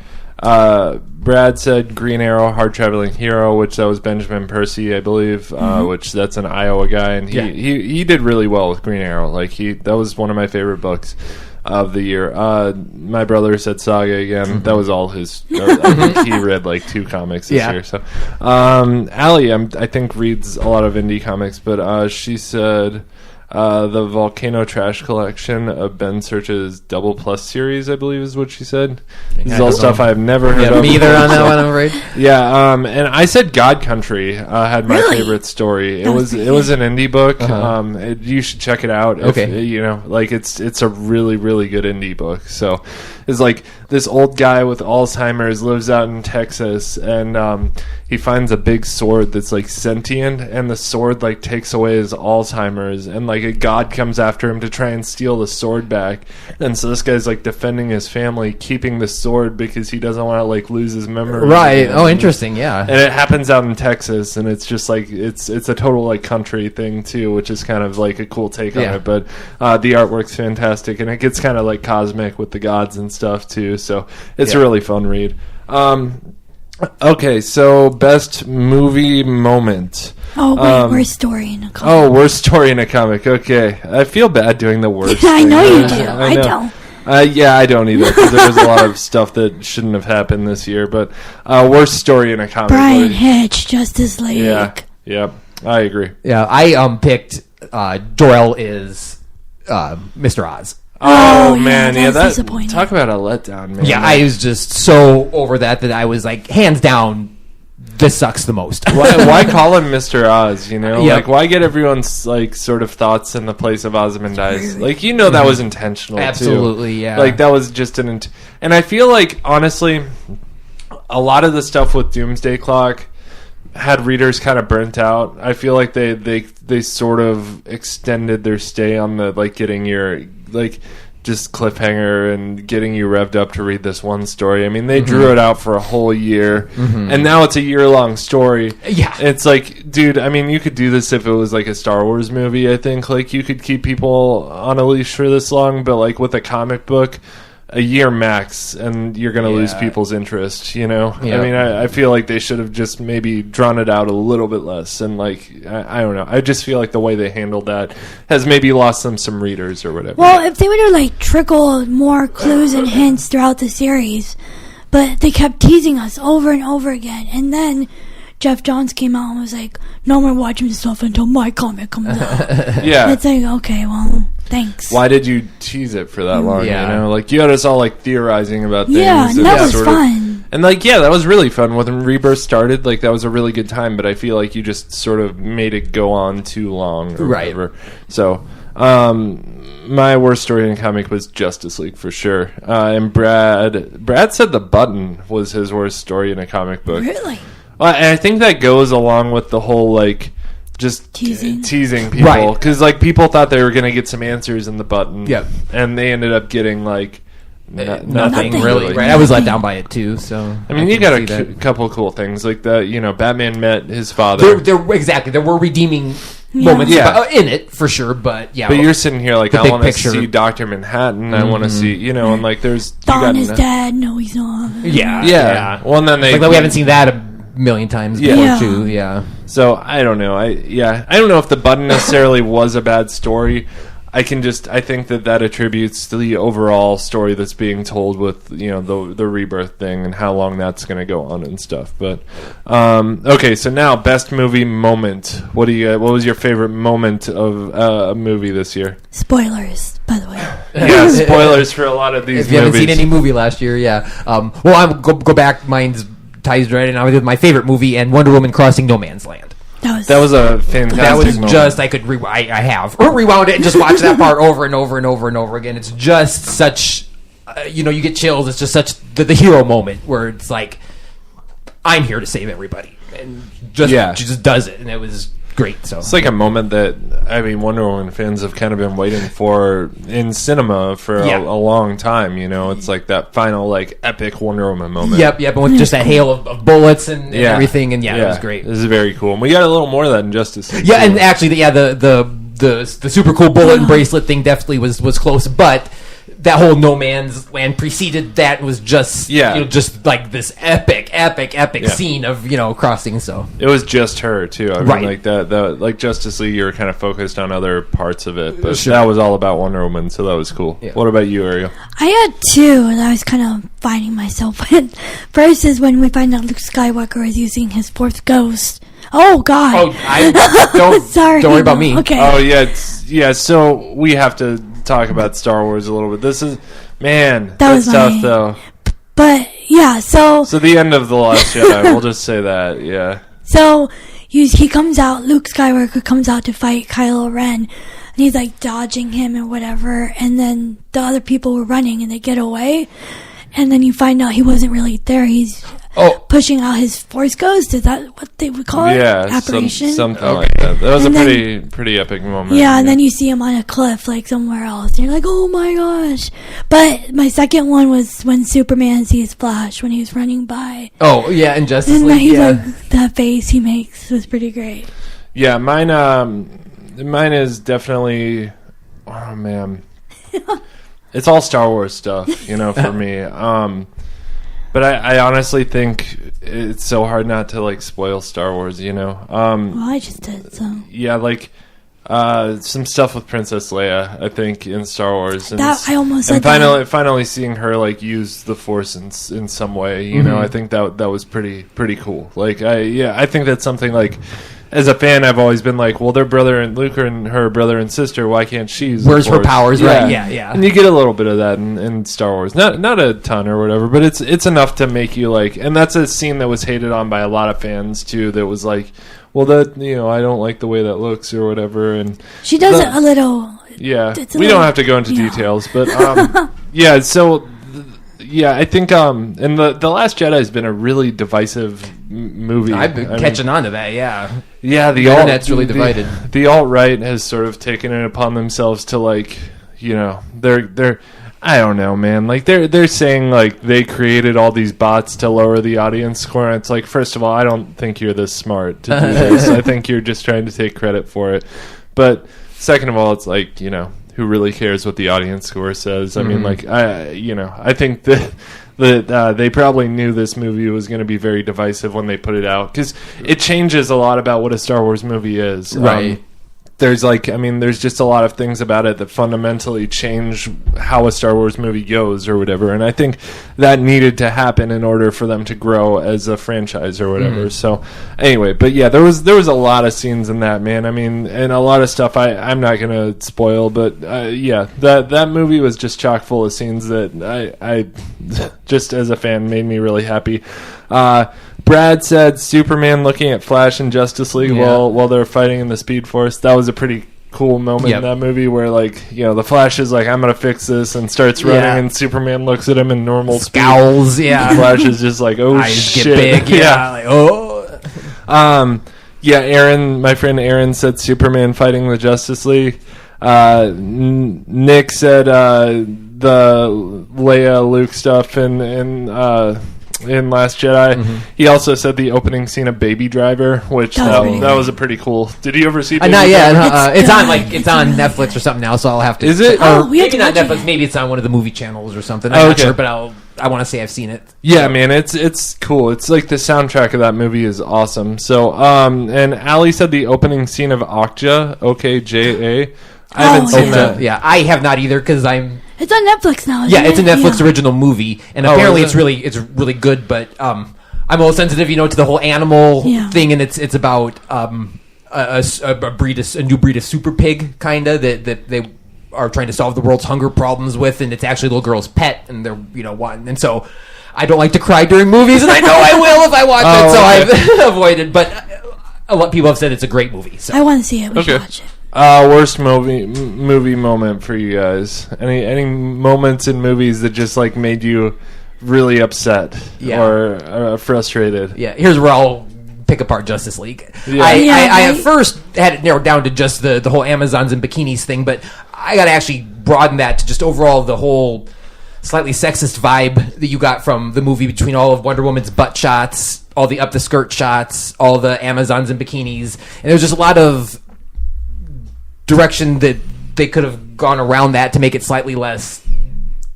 Brad said Green Arrow, Hard Traveling Hero, which that was Benjamin Percy, I believe, which that's an Iowa guy, and he did really well with Green Arrow. Like that was one of my favorite books of the year. My brother said Saga again. That was all his. I think he read like 2 comics this year. So, Allie, I think reads a lot of indie comics, but she said. The Volcano Trash Collection of Ben Search's Double Plus series, I believe is what she said. This is all stuff I've never heard of. Me either on that one, I'm afraid. Yeah, and I said God Country had my favorite story. It was an indie book. You should check it out. Okay. You know, like it's a really, really good indie book. So it's like this old guy with Alzheimer's lives out in Texas, and he finds a big sword that's like sentient, and the sword like takes away his Alzheimer's, and like a god comes after him to try and steal the sword back. And so this guy's like defending his family, keeping the sword because he doesn't want to like lose his memory. Right. Oh, interesting. Yeah. And it happens out in Texas, and it's just like it's a total like country thing too, which is kind of like a cool take on it. But the artwork's fantastic, and it gets kind of like cosmic with the gods and stuff too. So it's a really fun read. Okay, so best movie moment. Oh, wait, worst story in a comic. Oh, worst story in a comic. Okay, I feel bad doing the worst. I know thing. you do. I don't. Yeah, I don't either, because there was a lot of stuff that shouldn't have happened this year. But worst story in a comic. Brian Hitch, Justice League. Yeah, I agree. Yeah, I picked Jor-El is Mr. Oz. Oh man, that's disappointing. Talk about a letdown, man. Yeah, I was just so over that I was like, hands down, this sucks the most. Why call him Mr. Oz? You know, like why get everyone's like sort of thoughts in the place of Ozymandias? Like that was intentional. Absolutely, too. Yeah. Like that was just and I feel like honestly, a lot of the stuff with Doomsday Clock had readers kind of burnt out. I feel like they sort of extended their stay on the like getting your like just cliffhanger and getting you revved up to read this one story. I mean, they drew it out for a whole year, and now it's a year-long story. Yeah. It's like, dude, I mean, you could do this if it was like a Star Wars movie, I think. Like, you could keep people on a leash for this long, but like with a comic book, a year max, and you're going to lose people's interest, you know? Yeah. I mean, I feel like they should have just maybe drawn it out a little bit less, and like, I don't know. I just feel like the way they handled that has maybe lost them some readers or whatever. Well, if they would have like trickled more clues and hints throughout the series, but they kept teasing us over and over again, and then Jeff Johns came out and was like, no more watching this stuff until my comic comes out. Yeah. It's like, okay, well, thanks. Why did you tease it for that long? Yeah. You know, like you had us all like theorizing about things. Yeah, and that was sort fun. And like, yeah, that was really fun. When Rebirth started, like that was a really good time. But I feel like you just sort of made it go on too long, or whatever. So, my worst story in a comic was Justice League for sure. And Brad said The Button was his worst story in a comic book. Really? Well, and I think that goes along with the whole like just teasing people, because like people thought they were going to get some answers in The Button, and they ended up getting like nothing really. Right, I was let down by it too. So I mean, you got a couple of cool things like that. You know, Batman met his father. There were redeeming moments in it for sure, but But you're sitting here like, I want to picture. see Dr. Manhattan. I want to see, you know, and like there's Dawn is dead. No, he's not. Yeah. Well, and then like we haven't seen that a million times before too. Yeah. So I don't know. I don't know if The Button necessarily was a bad story. I think that attributes to the overall story that's being told with, you know, the rebirth thing and how long that's going to go on and stuff. But okay, so now best movie moment. What was your favorite moment of a movie this year? Spoilers, by the way. Yeah, spoilers for a lot of these movies. If you haven't seen any movie last year, well, I'm go back. Mine's ties right, and I did my favorite movie and Wonder Woman Crossing No Man's Land. That was a fantastic moment. Just, I could I have rewound it and just watch that part over and over and over and over again. It's just such you get chills. It's just such the hero moment where it's like, I'm here to save everybody, and she just does it, and it was great. So it's like a moment that Wonder Woman fans have kind of been waiting for in cinema for a long time. It's like that final like epic Wonder Woman moment. Yep, and with just that hail of bullets and everything, and it was great. This is very cool, and we got a little more of that in Justice League. Yeah, and actually, the super cool bullet and bracelet thing definitely was close, but that whole No Man's Land preceded that was just just like this epic scene of crossing. So it was just her too. I mean, right. like the like Justice League, you were kind of focused on other parts of it, but that was all about Wonder Woman, so that was cool. Yeah. What about you, Ariel? I had two, and I was kind of finding myself with. First is when we find out Luke Skywalker is using his fourth ghost. Oh God! Oh, sorry. Don't worry about me. Okay. Oh yeah. So we have to talk about Star Wars a little bit. This is that's tough though. But yeah, so the end of The Last Jedi. We'll just say that. Yeah. So he comes out. Luke Skywalker comes out to fight Kylo Ren, and he's like dodging him and whatever. And then the other people were running, and they get away. And then you find out he wasn't really there. He's pushing out his Force Ghost. Is that what they would call it? Yeah, apparition. Something like that. That was pretty epic moment. Yeah, and then you see him on a cliff, like somewhere else. And you're like, oh my gosh! But my second one was when Superman sees Flash when he was running by. Oh yeah, and Justice League. Like, that face he makes was pretty great. Yeah, mine is definitely. Oh man. It's all Star Wars stuff, for me. But I honestly think it's so hard not to like spoil Star Wars, Well, I just did, so. Yeah, like some stuff with Princess Leia, I think, in Star Wars. And I almost said finally seeing her like use the Force in some way, I think that was pretty cool. Like I think that's something like. As a fan, I've always been like, well, their brother and Luke and her brother and sister. Why can't she use Where's the Force? her powers? Right? Yeah. And you get a little bit of that in Star Wars. Not a ton or whatever, but it's enough to make you like. And that's a scene that was hated on by a lot of fans too. That was like, well, that I don't like the way that looks or whatever. And she does it a little. Yeah, we don't have to go into details, but yeah. So. Yeah, I think and the Last Jedi has been a really divisive movie. I've been catching on to that, yeah. Yeah, the internet's really divided. The alt-right has sort of taken it upon themselves to like, they're I don't know, man. Like they're saying like they created all these bots to lower the audience score. And it's like, first of all, I don't think you're this smart to do this. I think you're just trying to take credit for it. But second of all, it's like, who really cares what the audience score says? I mean, like, I think that they probably knew this movie was going to be very divisive when they put it out because it changes a lot about what a Star Wars movie is. Right. There's just a lot of things about it that fundamentally change how a Star Wars movie goes or whatever. And I think that needed to happen in order for them to grow as a franchise or whatever. So anyway, but yeah, there was a lot of scenes in that, man. I mean, and a lot of stuff I'm not going to spoil, but yeah, that movie was just chock full of scenes that I just as a fan made me really happy. Brad said Superman looking at Flash in Justice League while they're fighting in the Speed Force. That was a pretty cool moment in that movie where, like, the Flash is like, I'm going to fix this, and starts running, and Superman looks at him in normal scowls, speed. The Flash is just like, oh, eyes shit. Get big, like, oh. Yeah, Aaron, my friend Aaron said Superman fighting the Justice League. Nick said the Leia Luke stuff in Last Jedi. He also said the opening scene of Baby Driver, which that was a pretty cool. Did you ever see Baby not yet. Driver? It's on Netflix or something now, so I'll have to. Is it? Maybe not Netflix. Maybe it's on one of the movie channels or something. I'm not sure, but I want to say I've seen it. Yeah, man, it's cool. It's like the soundtrack of that movie is awesome. So, and Ali said the opening scene of Okja, OKJA. I haven't seen that. Yeah, I have not either because I'm. It's on Netflix now. Yeah, it's a Netflix original movie, and apparently it's really good. But I'm a little sensitive, to the whole animal thing, and it's about a new breed of super pig kinda that they are trying to solve the world's hunger problems with, and it's actually a little girl's pet, and they're wanting, and so I don't like to cry during movies, and I know I will if I watch it, so I've avoided. But a lot of people have said it's a great movie. So I want to see it. We should watch it. Worst movie moment for you guys? Any moments in movies that just like made you really upset or frustrated? Yeah, here's where I'll pick apart Justice League. Yeah. I at first had it narrowed down to just the whole Amazons and bikinis thing, but I got to actually broaden that to just overall the whole slightly sexist vibe that you got from the movie, between all of Wonder Woman's butt shots, all the up the skirt shots, all the Amazons and bikinis, and there was just a lot of direction that they could have gone around that to make it slightly less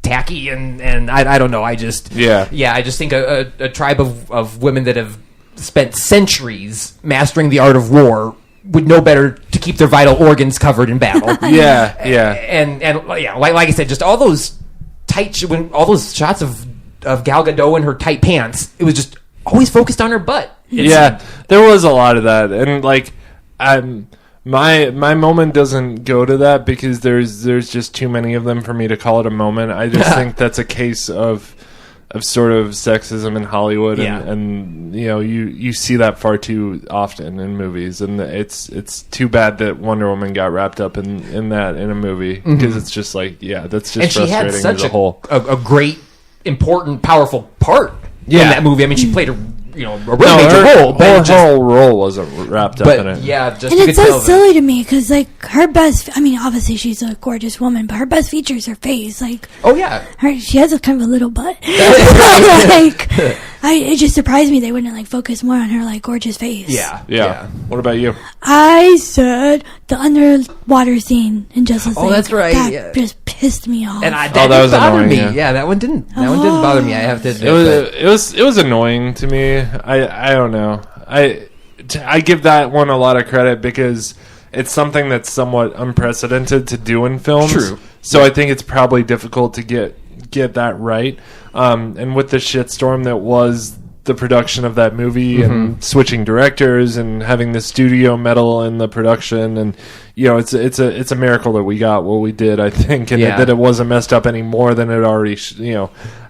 tacky, and I don't know. I just think a tribe of women that have spent centuries mastering the art of war would know better to keep their vital organs covered in battle. And like I said, just all those all those shots of Gal Gadot in her tight pants, it was just always focused on her butt. There was a lot of that, and like my moment doesn't go to that because there's just too many of them for me to call it a moment. I just think that's a case of sort of sexism in Hollywood, and you know you see that far too often in movies, and it's too bad that Wonder Woman got wrapped up in that in a movie, because it's just like that's just and she frustrating had such as a whole. A great, important, powerful part in that movie. I mean, she played a real major role, but her whole role wasn't wrapped up in it. Yeah, just and it's so silly to me because like her best. I mean, obviously she's a gorgeous woman, but her best feature is her face. Like, she has a kind of a little butt. It just surprised me they wouldn't like focus more on her like gorgeous face. Yeah. What about you? I said the underwater scene in Justice League. Oh, that's right. That just pissed me off. And that was bothered me. Yeah, that one didn't. That one didn't bother me. I have to admit. It was annoying to me. I don't know. I give that one a lot of credit because it's something that's somewhat unprecedented to do in films. True. So I think it's probably difficult to get that right. And with the shitstorm that was the production of that movie, and switching directors and having the studio meddle in the production, and you know, it's a miracle that we got what we did, I think, and that it wasn't messed up any more than it already.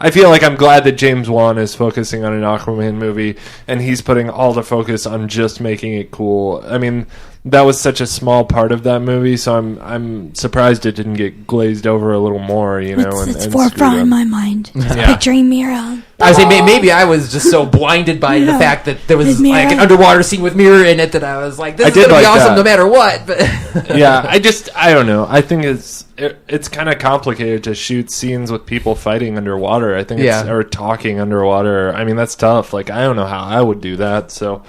I feel like I'm glad that James Wan is focusing on an Aquaman movie, and he's putting all the focus on just making it cool. I mean, that was such a small part of that movie, so I'm surprised it didn't get glazed over a little more. It's forefront in my mind. Just picturing Mira. I was saying maybe I was just so blinded by the fact that there was like an underwater scene with Mira in it that I was like, this is gonna be awesome no matter what. But I don't know. I think it's kind of complicated to shoot scenes with people fighting underwater. I think or talking underwater. I mean, that's tough. Like, I don't know how I would do that. So,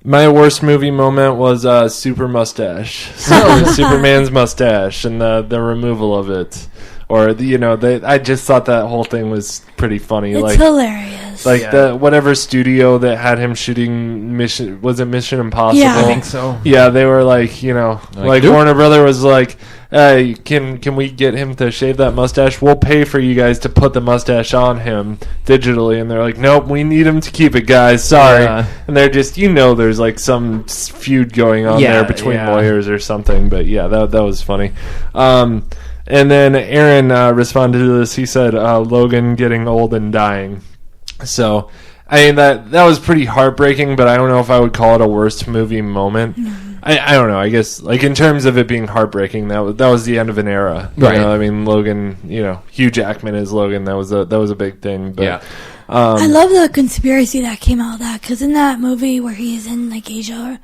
my worst movie moment was Super Mustache. Superman's mustache and the removal of it. Or I just thought that whole thing was pretty funny. It's hilarious. Like the whatever studio that had him shooting Mission Impossible? Yeah, I think so. Yeah, they were like, like Warner Brother was like, hey, can we get him to shave that mustache? We'll pay for you guys to put the mustache on him digitally. And they're like, nope, we need him to keep it, guys. Sorry. And they're just, there's like some feud going on there between lawyers or something. But yeah, that was funny. And then Aaron responded to this. He said, Logan getting old and dying. So, I mean, that was pretty heartbreaking, but I don't know if I would call it a worst movie moment. I don't know. I guess, like, in terms of it being heartbreaking, that was the end of an era. Right. I mean, Logan, Hugh Jackman as Logan, that was a big thing. But, I love the conspiracy that came out of that, because in that movie where he's in, like, Asia,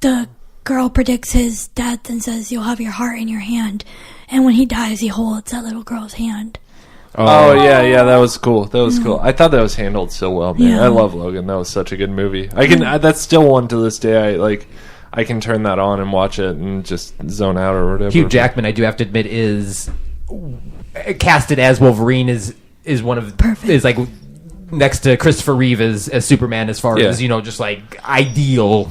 the girl predicts his death and says, you'll have your heart in your hand. And when he dies, he holds that little girl's hand. Oh yeah, that was cool. Cool. I thought that was handled so well, man. I love Logan. That was such a good movie. That's still one to this day. I can turn that on and watch it and just zone out or whatever. Hugh Jackman, I do have to admit, is casted as Wolverine is one of perfect. Is like next to Christopher Reeve as Superman as far as just like ideal.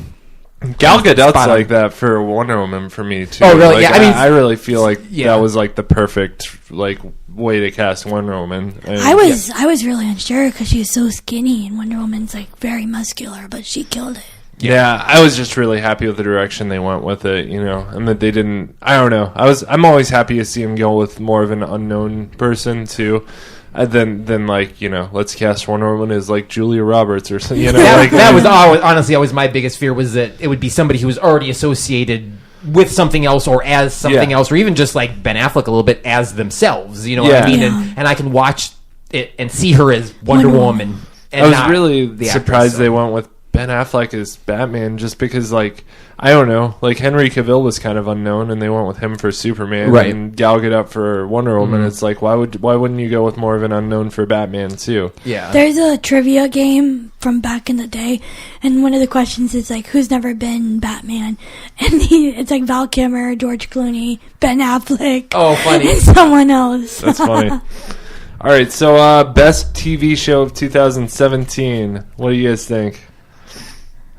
Gal Gadot's like that for Wonder Woman for me too. Oh, really? Like, yeah, I really feel like that was like the perfect way to cast Wonder Woman. I was really unsure because she's so skinny, and Wonder Woman's like very muscular, but she killed it. Yeah, I was just really happy with the direction they went with it, and that they didn't. I don't know. I'm always happy to see him go with more of an unknown person too. then like, let's cast Wonder Woman as like Julia Roberts or something. That was honestly always my biggest fear, was that it would be somebody who was already associated with something else or as something else, or even just like Ben Affleck a little bit as themselves. You know what I mean? And I can watch it and see her as Wonder Woman. And I was really surprised they went with Ben Affleck as Batman, just because, like, I don't know, like Henry Cavill was kind of unknown, and they went with him for Superman, right, and Gal Gadot for Wonder Woman. It's like, why wouldn't you go with more of an unknown for Batman too? Yeah, there's a trivia game from back in the day, and one of the questions is like, who's never been Batman? And it's like Val Kilmer, George Clooney, Ben Affleck. Oh, funny, and someone else. That's funny. All right, so best TV show of 2017. What do you guys think?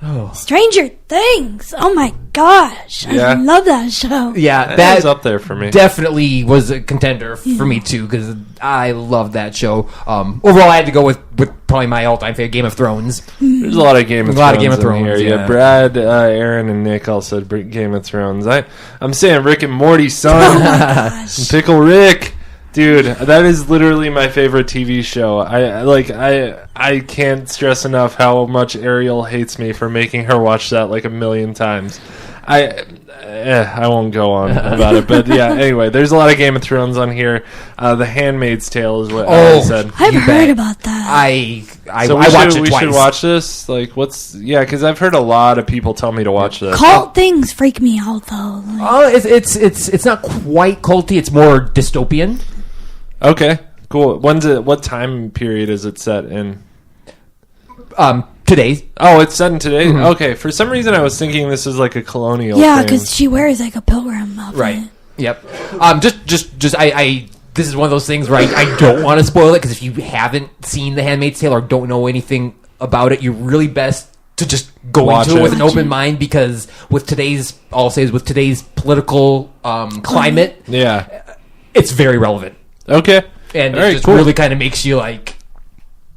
Oh. Stranger Things. Oh my gosh. I love that show. Yeah, that was up there for me. Definitely was a contender for me too, because I love that show. Overall, I had to go with probably my all-time favorite, Game of Thrones. There's a lot of Game of Thrones here. Yeah, Brad, Aaron, and Nick all said Game of Thrones. I'm saying Rick and Morty, son. Oh my gosh. Pickle Rick. Dude, that is literally my favorite TV show. I can't stress enough how much Ariel hates me for making her watch that like a million times. I won't go on about it, but yeah. Anyway, there's a lot of Game of Thrones on here. The Handmaid's Tale is what I said. I've heard about that. I watched it twice. We should watch this. Like, because I've heard a lot of people tell me to watch this. Cult things freak me out though. It's not quite culty. It's more dystopian. Okay, cool. What time period is it set in? Today. Oh, it's set in today? Mm-hmm. Okay, for some reason I was thinking this is like a colonial thing. Because she wears like a pilgrim outfit. Right. Yep. This is one of those things where I don't want to spoil it, because if you haven't seen The Handmaid's Tale or don't know anything about it, you're really best to just go into it with an open mind, because with today's political climate, it's very relevant. Okay. And it just really kind of makes you like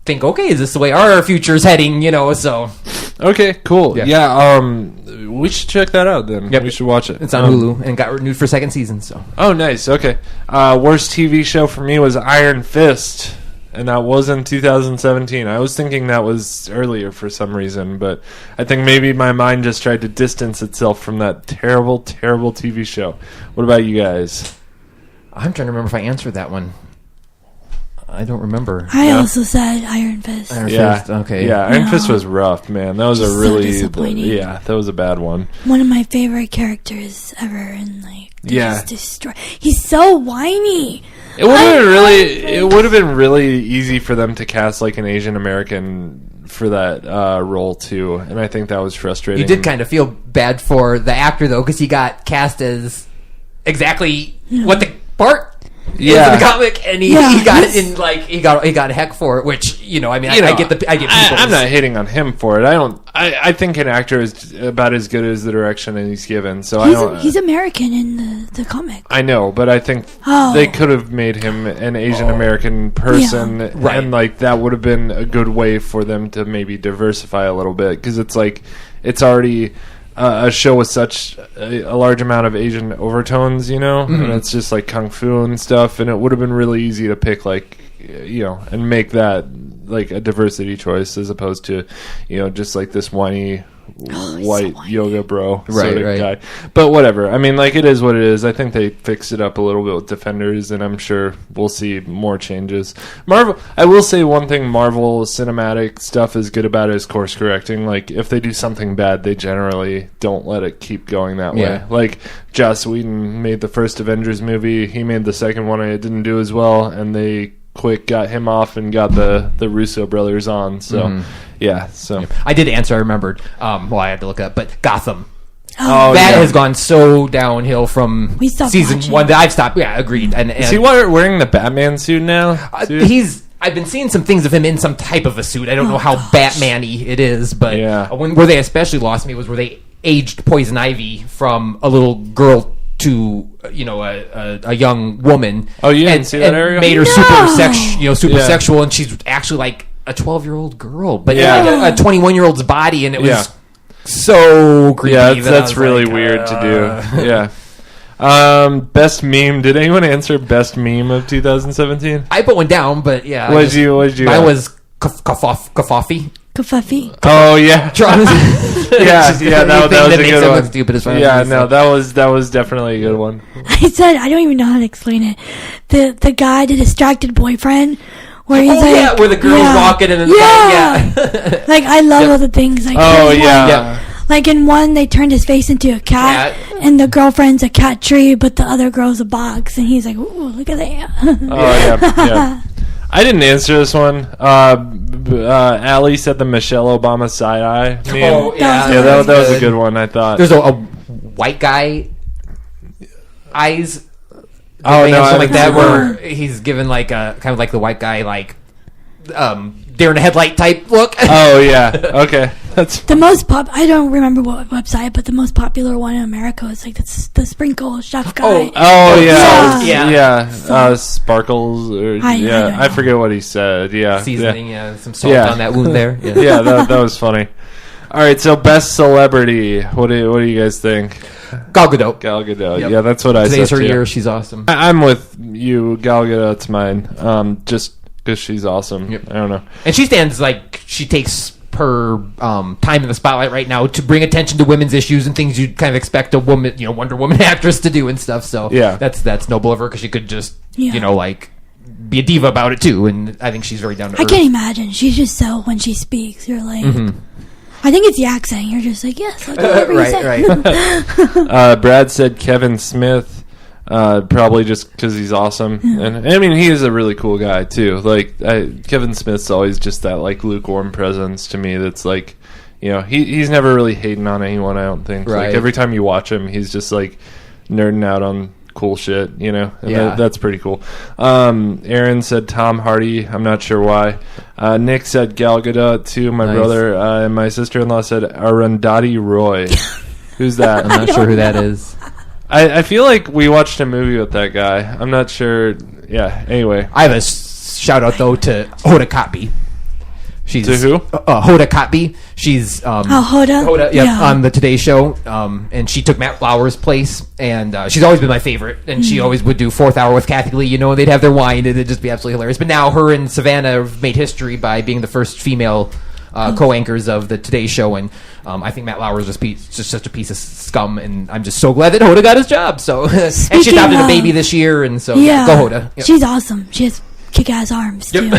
think, okay, is this the way our future is heading? So. Okay, cool. Yeah, we should check that out then. Yep. We should watch it. It's on Hulu and got renewed for second season. So. Oh, nice. Okay. Worst TV show for me was Iron Fist, and that was in 2017. I was thinking that was earlier for some reason, but I think maybe my mind just tried to distance itself from that terrible, terrible TV show. What about you guys? I'm trying to remember if I answered that one. I don't remember. I also said Iron Fist. Iron Fist, okay. Yeah, Iron Fist was rough, man. That was a really... disappointing. Yeah, that was a bad one. One of my favorite characters ever, and just destroy. He's so whiny. It would have been really easy for them to cast like an Asian American for that role too, and I think that was frustrating. You did kind of feel bad for the actor though, because he got cast as exactly what the part in the comic, and he got it in he got heck for it, which I get people. I'm not hating on him for it. I think an actor is about as good as the direction that he's given. So he's American in the comic. I know, but I think they could have made him an Asian American person, and that would have been a good way for them to maybe diversify a little bit, because it's already a show with such a large amount of Asian overtones, and it's just like kung fu and stuff, and it would have been really easy to pick and make that like a diversity choice, as opposed to just like this whiny white yoga bro sort of guy. But whatever, I mean, it is what it is. I think they fixed it up a little bit with Defenders, and I'm sure we'll see more changes. Marvel, I will say one thing Marvel cinematic stuff is good about is course correcting. Like, if they do something bad, they generally don't let it keep going that way. Like, Joss Whedon made the first Avengers movie, he made the second one, and it didn't do as well, and they got him off and got the Russo brothers on. So I did answer. I remembered. I had to look up, but Gotham. That has gone so downhill from season one that I've stopped. Yeah, agreed. And is he wearing the Batman suit now? I've been seeing some things of him in some type of a suit. I don't know how Batman-y it is, but where they especially lost me was where they aged Poison Ivy from a little girl to a young woman. Oh, you didn't see that, Ariel? Made her super sexual, and she's actually like a 12-year-old girl, but like a 21-year-old's body, and it was so creepy. Yeah, that's really weird to do. Yeah. Best meme. Did anyone answer best meme of 2017? I put one down, but yeah. What did you? Mine was Kafafi. Kafafi. Oh yeah, yeah. That was a good one. Stupid as far Yeah, no, that was definitely a good one. I said I don't even know how to explain it. The guy, the distracted boyfriend, where he's like, where the girl's walking and then yeah. Like I love all the things. Like like in one, they turned his face into a cat, and the girlfriend's a cat tree, but the other girl's a box, and he's like, "Ooh, look at that!" Oh yeah. I didn't answer this one. Allie said the Michelle Obama side eye meme. Oh yeah, that was a good one. I thought there's a white guy eyes. Oh no, something like that, where he's given like a kind of like the white guy like deer in the headlight type look. Oh yeah, okay. That's the most I don't remember what website, but the most popular one in America is like the sprinkle chef guy. Oh yeah. So, Sparkles. Or, I forget what he said. Yeah, seasoning. Some salt on that wound there. Yeah, that was funny. All right, so best celebrity. What do you guys think? Gal Gadot. Yep. Yeah, that's what I said. Today's her year. She's awesome. I'm with you. Gal Gadot's mine. Just because she's awesome. Yep. I don't know. And she stands like she takes her time in the spotlight right now to bring attention to women's issues and things you'd kind of expect a woman, Wonder Woman actress to do and stuff. So yeah, that's noble of her because she could just like be a diva about it too. And I think she's very down to earth. I can't imagine. She's just so when she speaks, you're like. Mm-hmm. I think it's the accent. You're just like, yes, I'll do whatever you say. Right. Brad said Kevin Smith, probably just because he's awesome. Yeah. And I mean, he is a really cool guy, too. Like, Kevin Smith's always just that, like, lukewarm presence to me that's, like, he's never really hating on anyone, I don't think. Right. Like, every time you watch him, he's just, like, nerding out on cool shit, and that's pretty cool. Aaron said Tom Hardy. I'm not sure why. Nick said Gal Gadot too. My brother and my sister-in-law said Arundhati Roy. Who's that? I'm not sure who that is. I feel like we watched a movie with that guy. I'm not sure. Yeah. Anyway, I have a shout out though to Hoda Kotb. She's to who? Hoda Kotb. She's Hoda, on the Today Show, and she took Matt Lauer's place, and she's always been my favorite. And she always would do Fourth Hour with Kathy Lee. They'd have their wine, and it'd just be absolutely hilarious. But now her and Savannah have made history by being the first female co-anchors of the Today Show, and I think Matt Lauer is just such a piece of scum, and I'm just so glad that Hoda got his job. So, and she adopted a baby this year, and so go Hoda. Yep. She's awesome. She has kick-ass arms too.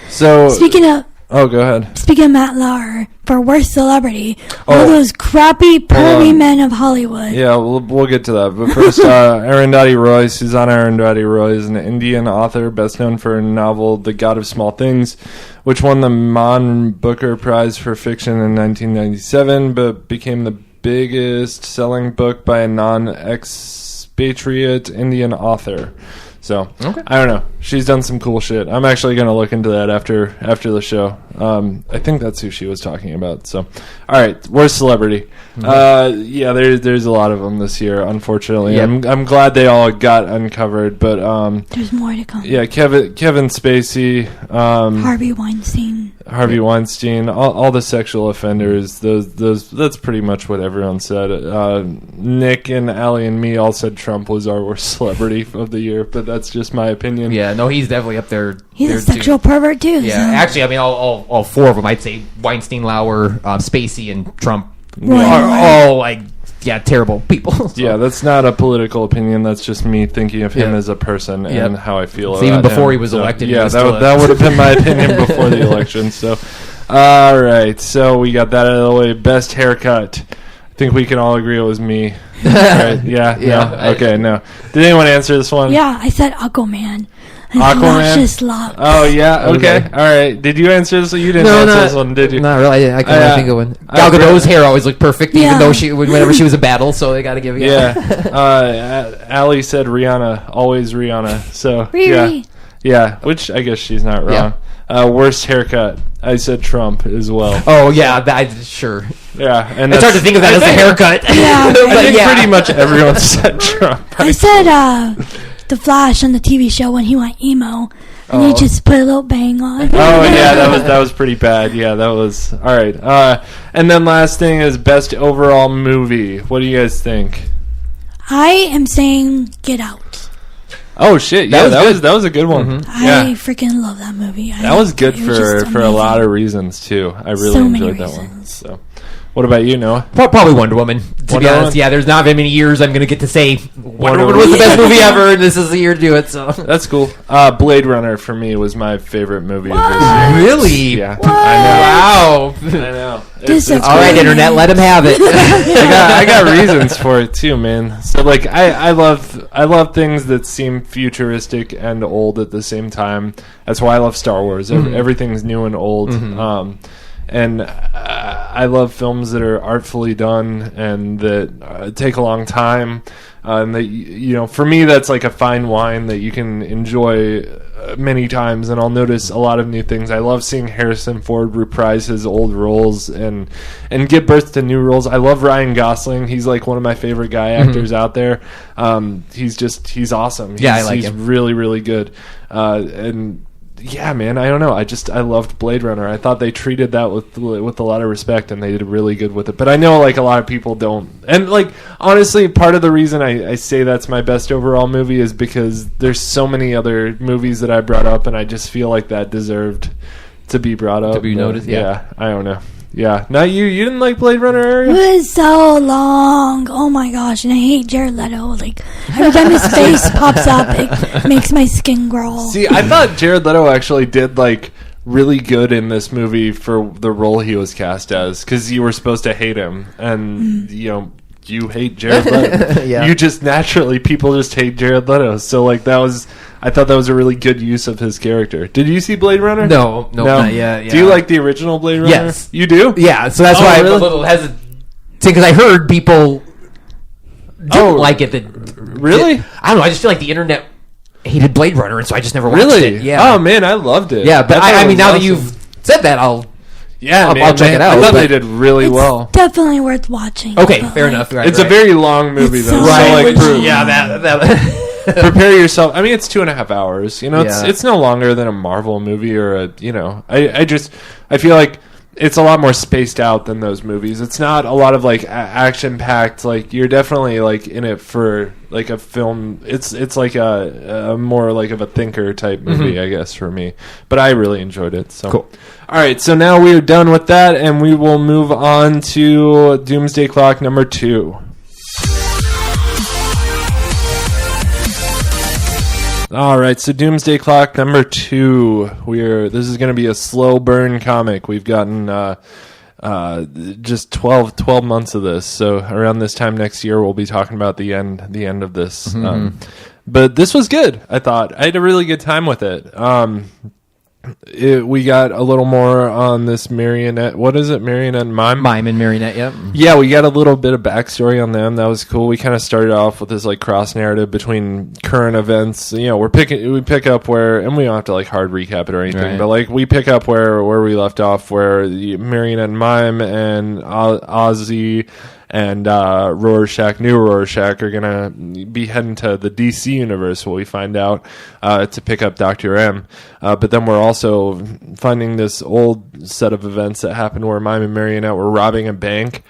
So speaking of, go ahead. Speaking of Matt Lauer for worst celebrity, all those crappy pervy men of Hollywood. Yeah, we'll get to that. But first, Arundhati Roy. Susanna Arundhati Roy is an Indian author, best known for a novel "The God of Small Things," which won the Man Booker Prize for Fiction in 1997, but became the biggest selling book by a non-expatriate Indian author. So, I don't know. She's done some cool shit. I'm actually going to look into that after the show. I think that's who she was talking about. So, all right. Worst celebrity. There's a lot of them this year, unfortunately. Yep. I'm glad they all got uncovered, but... there's more to come. Yeah, Kevin Spacey. Harvey Weinstein. All the sexual offenders. That's pretty much what everyone said. Nick and Allie and me all said Trump was our worst celebrity of the year, but that's just my opinion. Yeah, no, he's definitely up there. He's a sexual pervert too. Yeah, actually, I mean, all four of them. I'd say Weinstein, Lauer, Spacey, and Trump are all terrible people. So. Yeah, that's not a political opinion. That's just me thinking of him as a person and how I feel about even before him. He was elected. Yeah, that would have been my opinion before the election. So, all right. So we got that out of the way. Best haircut. I think we can all agree it was me. Right? Yeah. No? Okay. No. Did anyone answer this one? Yeah, I said Aquaman. Aquaman? Oh, yeah. Okay. All right. Did you answer this? You didn't answer this one, did you? Not really. I can't really think of one. Gal Gadot's hair always looked perfect, even though whenever she was a battle, so they got to give it. Yeah. Allie said Rihanna. Always Rihanna. So, Riri. Yeah, which I guess she's not wrong. Worst haircut. I said Trump as well. Oh, yeah. Sure. Yeah. And it's hard to think of that as a haircut. Yeah. I think pretty much everyone said Trump. I said... The Flash on the TV show when he went emo and he just put a little bang on. Oh yeah, that was pretty bad. Yeah, that was all right. And then last thing is best overall movie. What do you guys think? I am saying Get Out. Oh shit! Yeah, that was a good one. Mm-hmm. Yeah. I freaking love that movie. That was good for a lot of reasons too. I really enjoyed that one. So, what about you, Noah? Probably Wonder Woman. To be honest, yeah. There's not very many years I'm going to get to say Wonder Woman was the best movie ever, and this is the year to do it. So that's cool. Blade Runner for me was my favorite movie of this year. Really? Yeah. What? I know. Wow. I know. All right, internet, let him have it. I got reasons for it too, man. So like, I love things that seem futuristic and old at the same time. That's why I love Star Wars. Everything's new and old. And I love films that are artfully done and that take a long time. And that, for me, that's like a fine wine that you can enjoy many times. And I'll notice a lot of new things. I love seeing Harrison Ford reprise his old roles and give birth to new roles. I love Ryan Gosling. He's like one of my favorite guy actors out there. He's awesome. I like he's him. really, really good. And yeah, man, I don't know. I loved Blade Runner. I thought they treated that with a lot of respect, and they did really good with it. But I know, like, a lot of people don't. And, like, honestly, part of the reason I say that's my best overall movie is because there's so many other movies that I brought up, and I just feel like that deserved to be brought up. To be noticed, yeah. I don't know. Yeah. Now, you didn't like Blade Runner, Ariel? It was so long. Oh my gosh. And I hate Jared Leto. Like, every time his face pops up, it makes my skin crawl. See, I thought Jared Leto actually did, like, really good in this movie for the role he was cast as, because you were supposed to hate him. And, you hate Jared Leto. Yeah. You just naturally, people just hate Jared Leto. So, like, I thought that was a really good use of his character. Did you see Blade Runner? No, not yet. Yeah. Do you like the original Blade Runner? Yes. You do? Yeah, so that's why really? I'm a little hesitant, because I heard people didn't like it. Really? I don't know, I just feel like the internet hated Blade Runner, and so I just never watched Really? it. Yeah. Oh, man, I loved it. Yeah, but I mean, now awesome. that you've said that, I'll check it out. I thought but they did really well. Definitely worth watching. Okay, but, fair like, enough. Right, It's a very long movie, It's though. so So, like, long. yeah, that prepare yourself. I mean, it's 2.5 hours. Yeah. It's no longer than a Marvel movie or I feel like it's a lot more spaced out than those movies. It's not a lot of like action packed. Like, you're definitely like in it for like a film. It's like a more like of a thinker type movie, I guess, for me. But I really enjoyed it. So Cool. All right, so now we are done with that, and we will move on to Doomsday Clock number 2. All right, so Doomsday Clock number 2. This is going to be a slow burn comic. We've gotten just 12 months of this. So around this time next year, we'll be talking about the end of this. But this was good, I thought. I had a really good time with it. We got a little more on this marionette. What is it? Marionette and Mime? Mime and Marionette, yep. Yeah, we got a little bit of backstory on them. That was cool. We kind of started off with this like cross narrative between current events. We pick up where, and we don't have to like hard recap it or anything, Right. but like we pick up where we left off, where the Marionette and Mime and Ozzy and new Rorschach are gonna be heading to the DC universe, what we find out, to pick up Dr. M. But then we're also finding this old set of events that happened where Mime and Marionette were robbing a bank.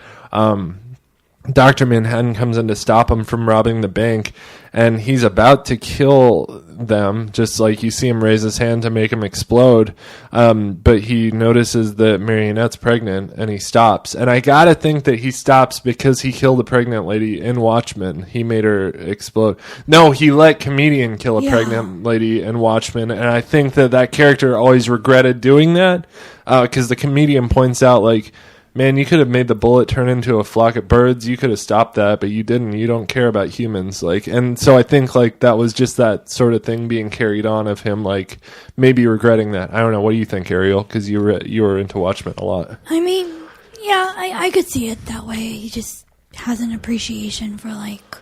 Dr. Manhattan comes in to stop him from robbing the bank, and he's about to kill them, just like you see him raise his hand to make him explode. But he notices that Marionette's pregnant, and he stops. And I gotta think that he stops because he killed a pregnant lady in Watchmen. He made her explode. No, he let Comedian kill a pregnant lady in Watchmen, and I think that character always regretted doing that, because the Comedian points out, like, man, you could have made the bullet turn into a flock of birds. You could have stopped that, but you didn't. You don't care about humans. Like, and so I think like that was just that sort of thing being carried on of him, like maybe regretting that. I don't know. What do you think, Ariel? Because you were into Watchmen a lot. I mean, yeah, I could see it that way. He just has an appreciation for like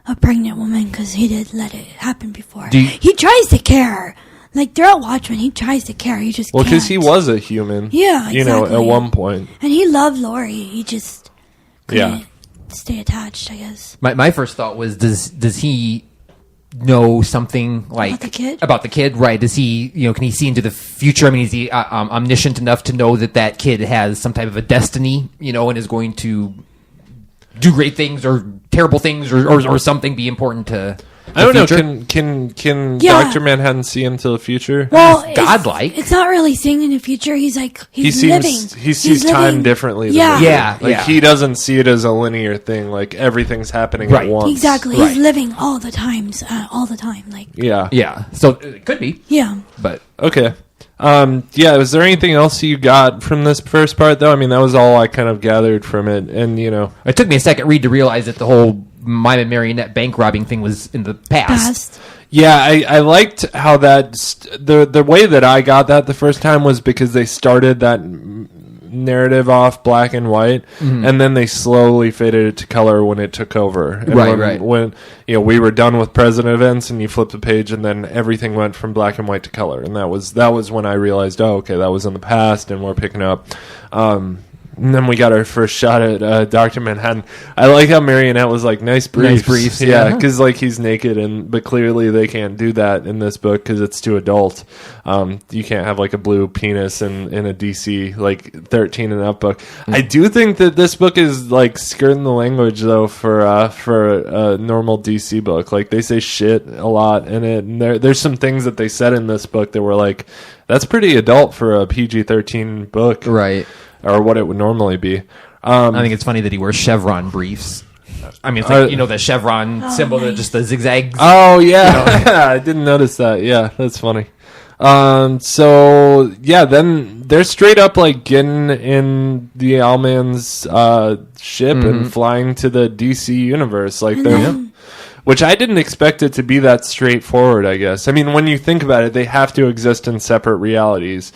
a pregnant woman because he did let it happen before. He tries to care. Like, throughout Watchmen, he tries to care. He just can't. Well, because he was a human. Yeah, exactly. At one point. And he loved Lori. He just couldn't stay attached, I guess. My first thought was, does he know something like about the kid? Right? Does he, can he see into the future? I mean, is he omniscient enough to know that kid has some type of a destiny, and is going to do great things or terrible things or something be important to I don't future? know. Can Yeah. Dr. Manhattan see into the future? Well, godlike. It's not really seeing in the future. He's like He sees time differently. Than Yeah. we do. Yeah, Like yeah. he doesn't see it as a linear thing. Like everything's happening at Right. once. Exactly. Right. He's living all the times, all the time. Like, Yeah. Yeah, so it could be, yeah. but Okay. Yeah. Was there anything else you got from this first part, though? I mean, that was all I kind of gathered from it, and it took me a second read to realize that the whole mime and marionette bank robbing thing was in the past. Yeah, I liked how the way that I got that the first time was because they started that narrative off black and white, and then they slowly faded it to color when it took over. And Right. When we were done with present events, and you flip the page, and then everything went from black and white to color, and that was when I realized, oh, okay, that was in the past, and we're picking up. And then we got our first shot at Dr. Manhattan. I like how Marionette was like, nice briefs. Yeah, because like he's naked, but clearly they can't do that in this book because it's too adult. You can't have like a blue penis in a DC like 13 and up book. I do think that this book is like skirting the language though for a normal DC book. Like they say shit a lot in it, and there's some things that they said in this book that were like, that's pretty adult for a PG-13 book, Right. Or what it would normally be. I think it's funny that he wears chevron briefs. I mean, it's like, the chevron symbol, nice. just the zigzags. Oh yeah, I didn't notice that. Yeah, that's funny. So yeah, then they're straight up like getting in the Owlman's ship and flying to the DC universe. Like which I didn't expect it to be that straightforward. I guess. I mean, when you think about it, they have to exist in separate realities.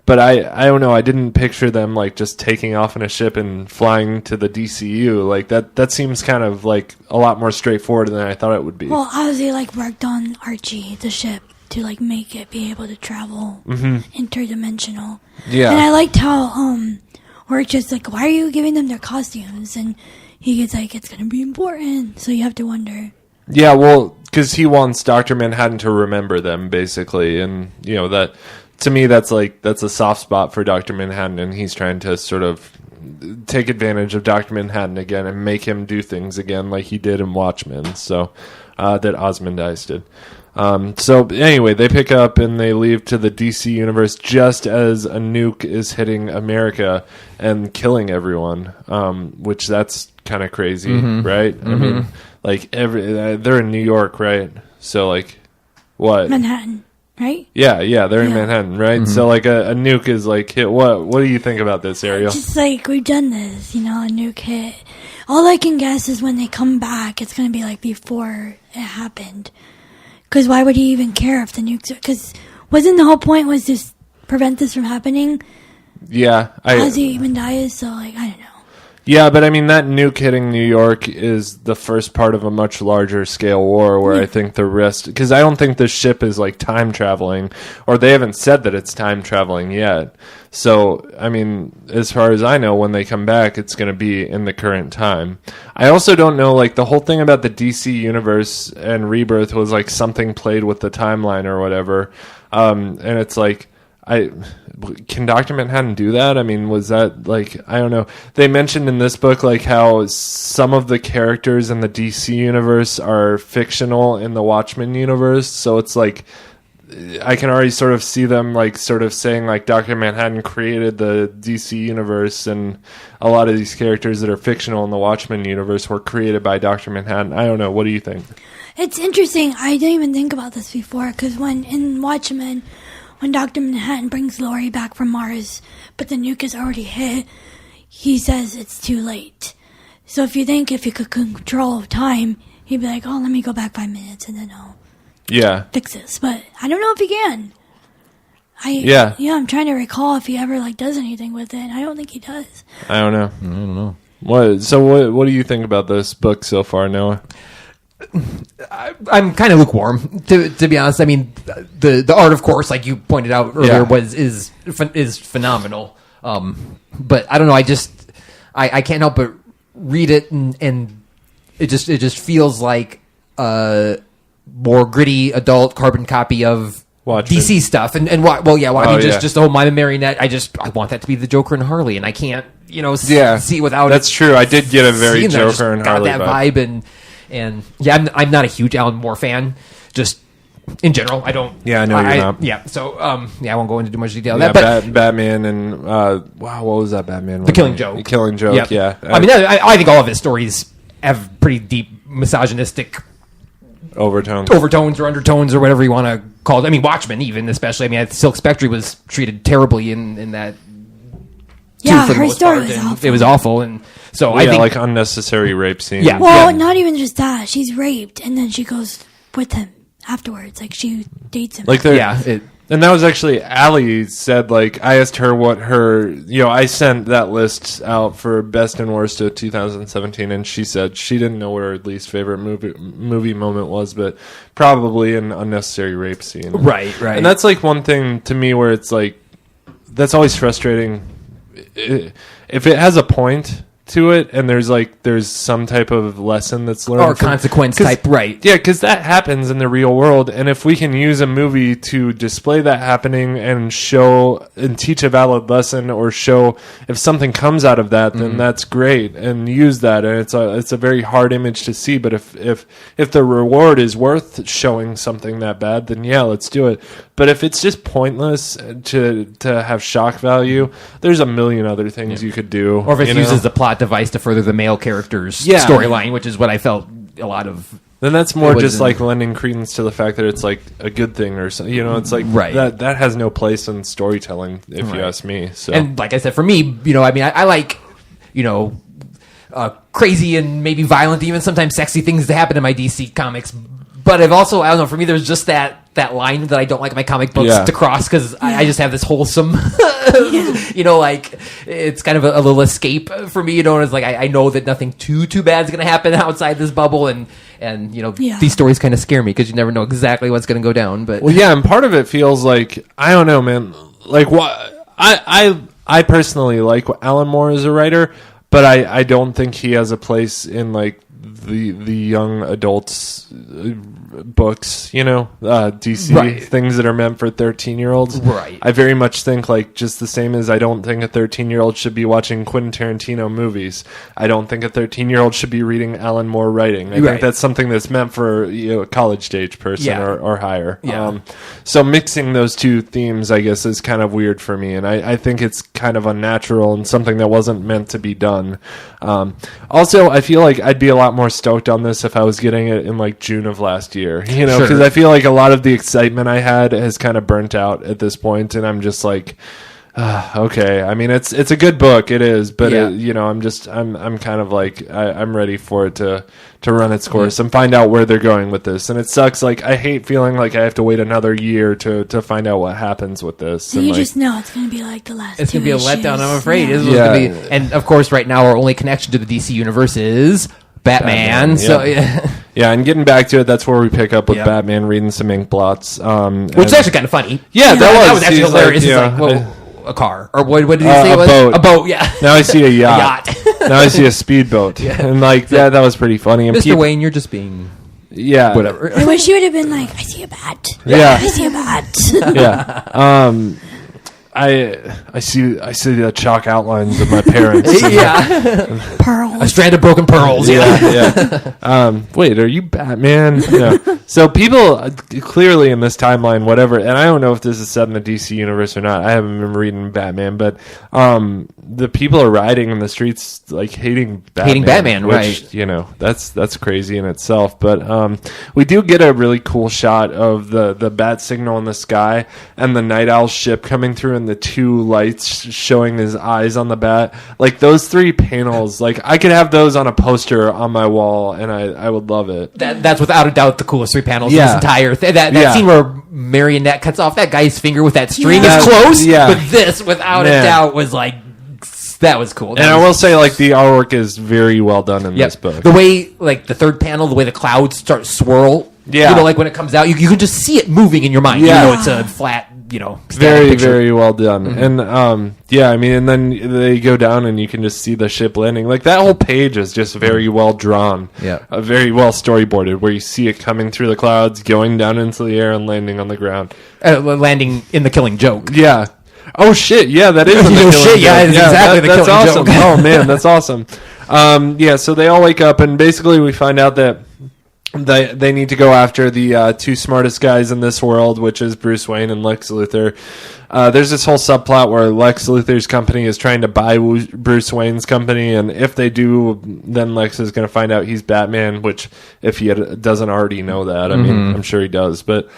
But I don't know. I didn't picture them like just taking off in a ship and flying to the DCU. Like that seems kind of like a lot more straightforward than I thought it would be. Well, Ozzy like worked on Archie, the ship, to like make it be able to travel interdimensional. Yeah. And I liked how we're just like, why are you giving them their costumes? And he gets like, it's gonna be important. So you have to wonder. Yeah, well, because he wants Dr. Manhattan to remember them, basically, and that. To me, that's a soft spot for Dr. Manhattan, and he's trying to sort of take advantage of Dr. Manhattan again and make him do things again like he did in Watchmen, so that Ozymandias did. So anyway, they pick up and they leave to the DC universe just as a nuke is hitting America and killing everyone, which that's kind of crazy, right? I mean, like they're in New York, right? So like, what? Manhattan, right? Yeah, they're in Yeah. Manhattan, right? So like a nuke is like hit. What do you think about this, Ariel? Just like we've done this, a nuke hit. All I can guess is when they come back, it's gonna be like before it happened. Because why would he even care if the nukes? Because wasn't the whole point was just prevent this from happening? Yeah, Ozymandias, so like I don't know. Yeah, but I mean, that nuke hitting New York is the first part of a much larger scale war where I think the rest... Because I don't think this ship is, like, time traveling, or they haven't said that it's time traveling yet. So, I mean, as far as I know, when they come back, it's going to be in the current time. I also don't know, like, the whole thing about the DC universe and Rebirth was, like, something played with the timeline or whatever. And it's like... Can Dr. Manhattan do that? I mean, was that like, I don't know. They mentioned in this book like how some of the characters in the DC universe are fictional in the Watchmen universe. So it's like, I can already sort of see them like sort of saying like Dr. Manhattan created the DC universe, and a lot of these characters that are fictional in the Watchmen universe were created by Dr. Manhattan. I don't know. What do you think? It's interesting. I didn't even think about this before because when in Watchmen, when Dr. Manhattan brings Laurie back from Mars, but the nuke is already hit, he says it's too late. So if you think if he could control time, he'd be like, oh, let me go back 5 minutes and then I'll fix this. But I don't know if he can. I'm trying to recall if he ever like does anything with it. I don't think he does. I don't know. What do you think about this book so far, Noah? I'm kind of lukewarm, to be honest. I mean, the art, of course, like you pointed out earlier, is phenomenal. But I don't know. I can't help but read it, and it just feels like a more gritty adult carbon copy of Watchmen. DC stuff. Just the whole Mime and Marionette. I want that to be the Joker and Harley, and I can't see without. That's true. I did get a very Joker and Harley got that vibe, and yeah, I'm not a huge Alan Moore fan. Just in general, I don't. Yeah, I know you're not. Yeah, so I won't go into too much detail. Yeah, But Batman and wow, what was that Batman? The Killing Joke. The Killing Joke. Yep. Yeah. I mean, I think all of his stories have pretty deep misogynistic overtones or undertones or whatever you want to call it. I mean, Watchmen, even especially. I mean, Silk Spectre was treated terribly in that. Yeah, for the her most story part, was and awful. it was awful, and so yeah, I think like unnecessary rape scenes. Yeah. Well, not even just that. She's raped, and then she goes with him afterwards. Like, she dates him. Like, and that was actually Allie said. Like, I asked her what her, I sent that list out for best and worst of 2017, and she said she didn't know what her least favorite movie moment was, but probably an unnecessary rape scene. Right. And that's like one thing to me where it's like, that's always frustrating. If it has a point to it and there's some type of lesson that's learned or consequence type, right? Yeah, because that happens in the real world, and if we can use a movie to display that happening and show and teach a valid lesson, or show if something comes out of that, then that's great, and use that. And it's a very hard image to see, but if the reward is worth showing something that bad, then yeah, let's do it. But if it's just pointless to have shock value, there's a million other things you could do. Or if it uses the plot device to further the male character's storyline, which is what I felt a lot of. Then that's more just like lending credence to the fact that it's like a good thing or something. It's like that has no place in storytelling, if you ask me. So. And like I said, for me, I mean, I like, crazy and maybe violent, even sometimes sexy things that happen in my DC comics. But I've also, I don't know, for me, there's just that line that I don't like my comic books to cross, because I just have this wholesome, like, it's kind of a little escape for me, it's like, I know that nothing too bad is going to happen outside this bubble, and these stories kind of scare me, because you never know exactly what's going to go down. But well, yeah, and part of it feels like, I don't know, man, like, what, I personally like Alan Moore as a writer, but I don't think he has a place in, like, the young adults books, DC things that are meant for 13-year-olds. Right. I very much think, like, just the same as I don't think a 13-year-old should be watching Quentin Tarantino movies. I don't think a 13-year-old should be reading Alan Moore writing. I think that's something that's meant for a college stage person or higher. Yeah. So mixing those two themes, I guess, is kind of weird for me, and I think it's kind of unnatural and something that wasn't meant to be done. Also, I feel like I'd be a lot more stoked on this if I was getting it in like June of last year, because I feel like a lot of the excitement I had has kind of burnt out at this point, and I'm just like, okay. I mean, it's a good book, it is, but I'm kind of like, I'm ready for it to run its course and find out where they're going with this. And it sucks. Like, I hate feeling like I have to wait another year to find out what happens with this. So and you like, just know it's going to be like the last. It's going to be a issues. letdown, I'm afraid. Yeah. Gonna be, and of course, right now our only connection to the DC universe is Batman. So yeah, and getting back to it, that's where we pick up with Batman reading some ink blots, which is actually kind of funny. Yeah, that was actually hilarious. Like, a car, or what did he say? A boat. A boat. Yeah. Now I see a yacht. A yacht. Now I see a speedboat. And like that was pretty funny. And Mr. Wayne, you're just being whatever. I wish you would have been like, I see a bat. Yeah. I see a bat. Yeah. I see the chalk outlines of my parents. Pearls. A strand of broken pearls. Yeah. Wait, are you Batman? Yeah. So people clearly in this timeline, whatever, and I don't know if this is set in the DC universe or not. I haven't been reading Batman, but the people are riding in the streets like hating Batman, which, right? That's crazy in itself. But we do get a really cool shot of the bat signal in the sky and the Night Owl ship coming through, and the two lights showing his eyes on the bat. Like, those three panels, like, I could have those on a poster on my wall, and I would love it. That's without a doubt the coolest three panels in this entire thing. That scene where Marionette cuts off that guy's finger with that string is close, but this, without a doubt, was like, that was cool. I will say, like, the artwork is very well done in this book. The way, like, the third panel, the way the clouds start to swirl, like, when it comes out, you can just see it moving in your mind. Yeah. It's a flat, very, picture. very well done. Mm-hmm. And, I mean, and then they go down and you can just see the ship landing. Like, that whole page is just very well drawn. Yeah. Very well storyboarded, where you see it coming through the clouds, going down into the air, and landing on the ground. Landing in the Killing Joke. Yeah. Oh shit! Yeah, that is. The No killing shit, yeah, joke. it's exactly the that's killing awesome. joke. Oh man, that's awesome. Yeah, so they all wake up, and basically we find out that they need to go after the two smartest guys in this world, which is Bruce Wayne and Lex Luthor. There's this whole subplot where Lex Luthor's company is trying to buy Bruce Wayne's company, and if they do, then Lex is going to find out he's Batman, which if he doesn't already know that, I mean, I'm sure he does. But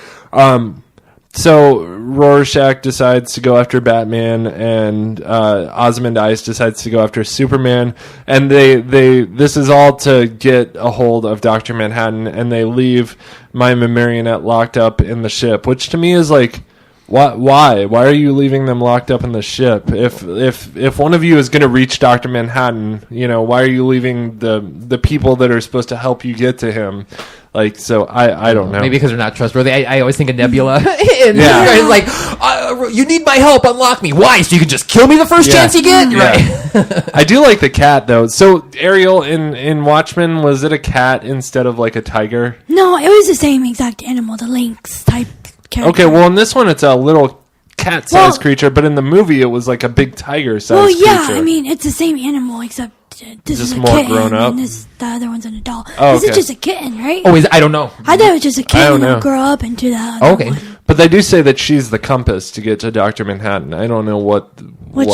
so Rorschach decides to go after Batman, and Ozymandias decides to go after Superman, and this is all to get a hold of Dr. Manhattan, and they leave Mime and Marionette locked up in the ship, which to me is like, why are you leaving them locked up in the ship? If one of you is going to reach Dr. Manhattan, why are you leaving the people that are supposed to help you get to him? Like, so I don't know. Maybe because they're not trustworthy. I always think of Nebula. And Yeah. it's like, you need my help, unlock me. Why? So you can just kill me the first chance you get? Yeah. Right. I do like the cat, though. So, Ariel, in Watchmen, was it a cat instead of, like, a tiger? No, it was the same exact animal, the lynx type character. Okay, well, in this one, it's a little cat-sized Well- creature, but in the movie, it was like a big tiger-sized Well, yeah, creature. I mean, it's the same animal, except this Just is a more kitten, grown up? and the other one's an adult. Oh, This okay. is just a kitten, right? I don't know. I thought it was just a I kitten don't that'll know. grow up into that other Okay. one. But they do say that she's the compass to get to Dr. Manhattan. I don't know Which, why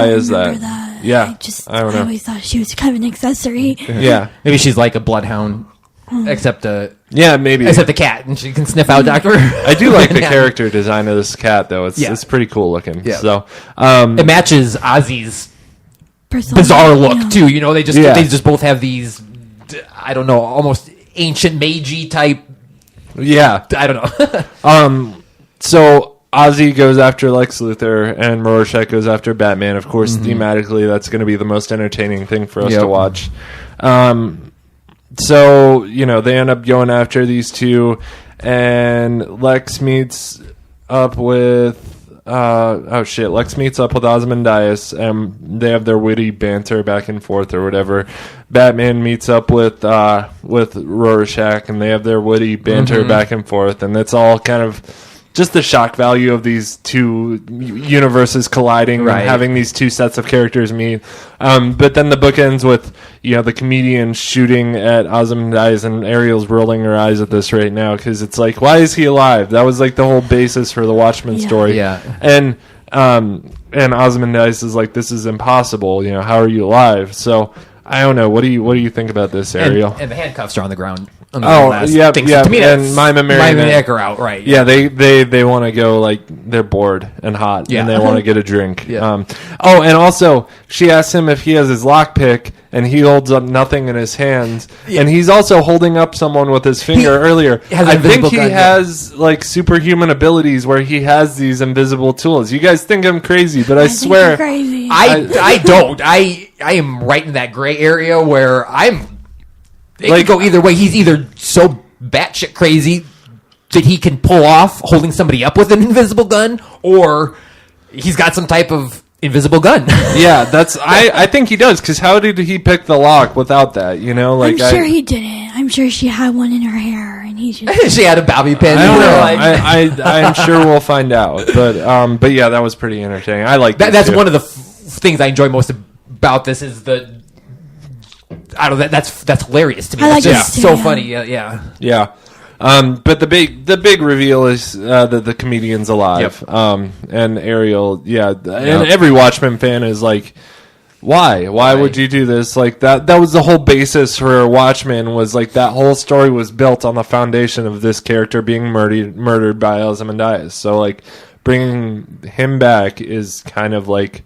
I don't is remember that? Yeah, I don't know. always thought she was kind of an accessory. Yeah, Maybe she's like a bloodhound, except a maybe. cat, and she can sniff out Doctor. I do like the Yeah. character design of this cat, though. It's pretty cool looking. Yeah. So, It matches Ozzy's Persona, bizarre look yeah. too. They just Yeah. they just both have these, I don't know, almost ancient magey type. yeah. I don't know. So Ozzy goes after Lex Luthor, and Rorschach goes after Batman. Of course, thematically, that's going to be the most entertaining thing for us Yep. to watch. So they end up going after these two, and Lex meets up with. Lex meets up with Ozymandias, and they have their witty banter back and forth or whatever. Batman meets up with Rorschach, and they have their witty banter back and forth, and it's all kind of just the shock value of these two universes colliding Right. and having these two sets of characters meet. But then the book ends with, the comedian shooting at Ozymandias, and Ariel's rolling her eyes at this right now because it's like, why is he alive? That was like the whole basis for the Watchmen Yeah. story. Yeah. And Ozymandias is like, this is impossible. How are you alive? So I don't know. What do you think about this, Ariel? And the handcuffs are on the ground. On Oh, last yeah, thing. yeah, To me, and that's- Mime and Marionette are out, right? Yeah, they want to go, like, they're bored and hot, Yeah. and they want to get a drink. Yeah. And also, she asks him if he has his lockpick, and he holds up nothing in his hands. Yeah. And he's also holding up someone with his finger earlier. has an I think invisible he gun, yeah. has, like, superhuman abilities where he has these invisible tools. You guys think I'm crazy, but I think swear... you're crazy. I don't. I am right in that gray area where it Like- could go either way. He's either so batshit crazy that he can pull off holding somebody up with an invisible gun, or he's got some type of invisible gun. Yeah, I think he does, because how did he pick the lock without that, I'm sure he didn't. I'm sure she had one in her hair, and he just... She had a bobby pin. I don't you know. like- I'm sure we'll find out. But yeah, that was pretty entertaining. I like that's one of the things I enjoy most about this is I don't know, that's hilarious to me. I like That's just this too, so yeah. funny. Yeah. Yeah. But the big reveal is that the comedian's alive. Yep. And Ariel, and every Watchmen fan is like, why would you do this? Like that was the whole basis for Watchmen, was like that whole story was built on the foundation of this character being murdered by Ozymandias. So like bringing him back is kind of like,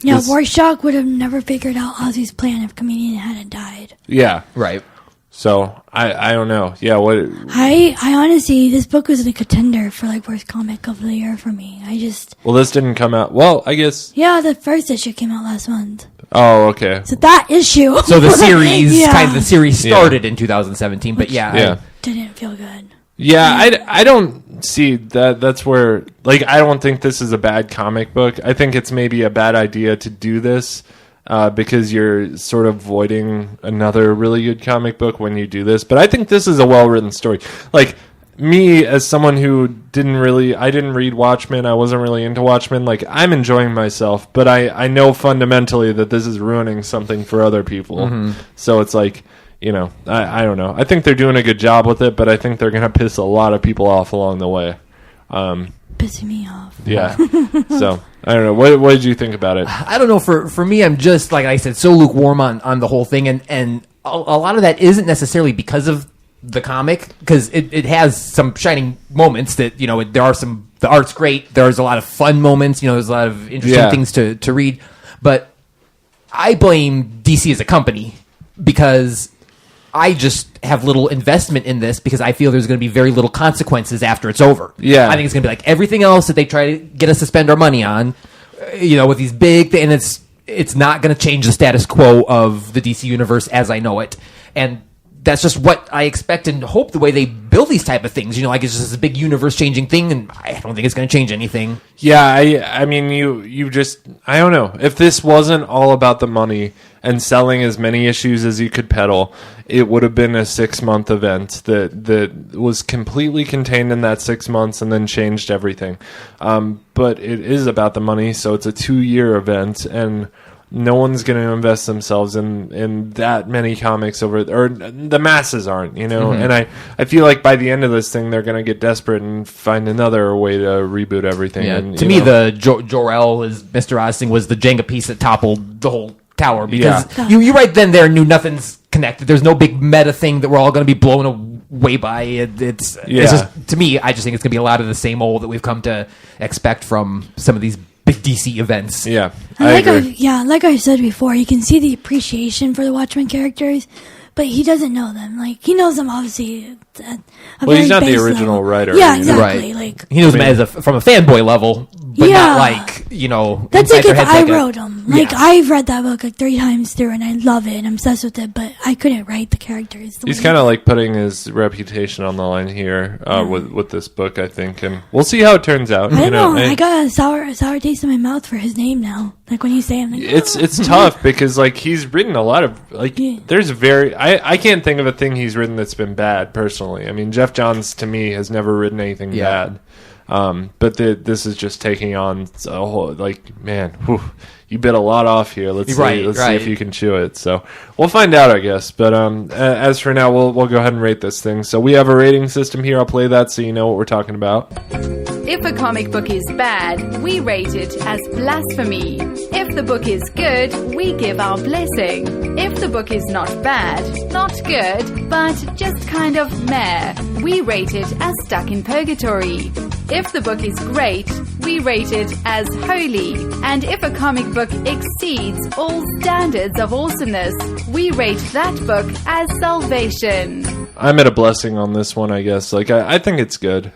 Yeah, this- Rorschach would have never figured out Ozzy's plan if Comedian hadn't died. yeah. Right. So I don't know. Yeah, what? I honestly, this book was a contender for like worst comic of the year for me. Well, this didn't come out. Well, I guess. Yeah, the first issue came out last month. Oh, okay. So that issue. So the series, Yeah. the series started in 2017, but Yeah. Didn't feel good. Yeah, I don't see that. That's where, like, I don't think this is a bad comic book. I think it's maybe a bad idea to do this because you're sort of voiding another really good comic book when you do this. But I think this is a well-written story. Like, me as someone who I didn't read Watchmen, I wasn't really into Watchmen, like, I'm enjoying myself, but I know fundamentally that this is ruining something for other people. So it's like, you know, I don't know. I think they're doing a good job with it, but I think they're going to piss a lot of people off along the way. Pissing me off. Yeah. So, I don't know. What did you think about it? I don't know. For me, I'm just, like I said, so lukewarm on the whole thing, and a lot of that isn't necessarily because of the comic, because it has some shining moments that, you know, the art's great, there's a lot of fun moments, you know, there's a lot of interesting things to read, but I blame DC as a company because I just have little investment in this because I feel there's going to be very little consequences after it's over. Yeah. I think it's going to be like everything else that they try to get us to spend our money on, you know, with these big and it's not going to change the status quo of the DC universe as I know it. And that's just what I expect and hope the way they build these type of things. You know, like it's just a big universe-changing thing, and I don't think it's going to change anything. Yeah, I mean, you just, I don't know. If this wasn't all about the money and selling as many issues as you could peddle, it would have been a 6-month event that was completely contained in that 6 months and then changed everything. But it is about the money, so it's a 2-year event, and no one's going to invest themselves in that many comics or the masses aren't, you know? And I feel like by the end of this thing, they're going to get desperate and find another way to reboot everything. Yeah. And, to me, the Jor-El as Mr. Oz thing was the Jenga piece that toppled the whole tower because you right then there knew nothing's connected. There's no big meta thing that we're all going to be blown away by. It's just, to me, I just think it's going to be a lot of the same old that we've come to expect from some of these big DC events. Yeah, I agree. Like I said before, you can see the appreciation for the Watchmen characters, but he doesn't know them. Like, he knows them obviously at a Well, he's not the base original level. writer. Yeah, Right. exactly. Like, He knows them from a fanboy level, but not like, you know, that's inside like their if heads I like wrote them. Like, I've read that book like 3 times through, and I love it, and I'm obsessed with it, but I couldn't write the characters. He's kind of like putting his reputation on the line here with this book, I think, and we'll see how it turns out. I don't know. I got a sour taste in my mouth for his name now. Like, when you say him, like, it's tough because like he's written a lot of like there's I can't think of a thing he's written that's been bad personally. I mean, Jeff Johns to me has never written anything bad. But this is just taking on a whole, like, man, whew, you bit a lot off here. Let's see if you can chew it. So we'll find out, I guess. But as for now, we'll go ahead and rate this thing. So we have a rating system here. I'll play that so you know what we're talking about. If a comic book is bad, we rate it as blasphemy. If the book is good, we give our blessing. If the book is not bad, not good, but just kind of meh, we rate it as stuck in purgatory. If the book is great, we rate it as holy. And if a comic book exceeds all standards of awesomeness, we rate that book as salvation. I'm at a blessing on this one, I guess. Like, I think it's good.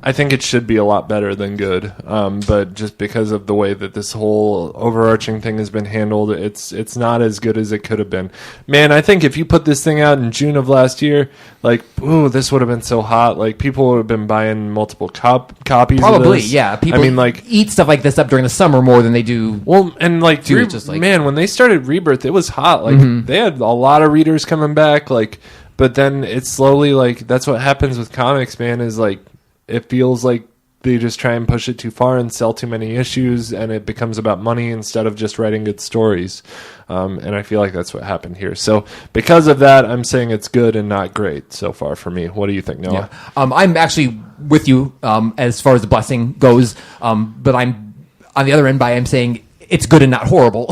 I think it should be a lot better than good, but just because of the way that this whole overarching thing has been handled, it's not as good as it could have been. Man, I think if you put this thing out in June of last year, like, ooh, this would have been so hot. Like, people would have been buying multiple copies. Probably, of this. yeah. People, I mean, like, eat stuff like this up during the summer more than they do. Well, and like, man, when they started Rebirth, it was hot. Like, they had a lot of readers coming back. Like, but then it's slowly like that's what happens with comics, man. Is like, it feels like they just try and push it too far and sell too many issues, and it becomes about money instead of just writing good stories. And I feel like that's what happened here. So because of that, I'm saying it's good and not great so far for me. What do you think, Noah? Yeah. I'm actually with you as far as the blessing goes, but I'm on the other end by I'm saying it's good and not horrible.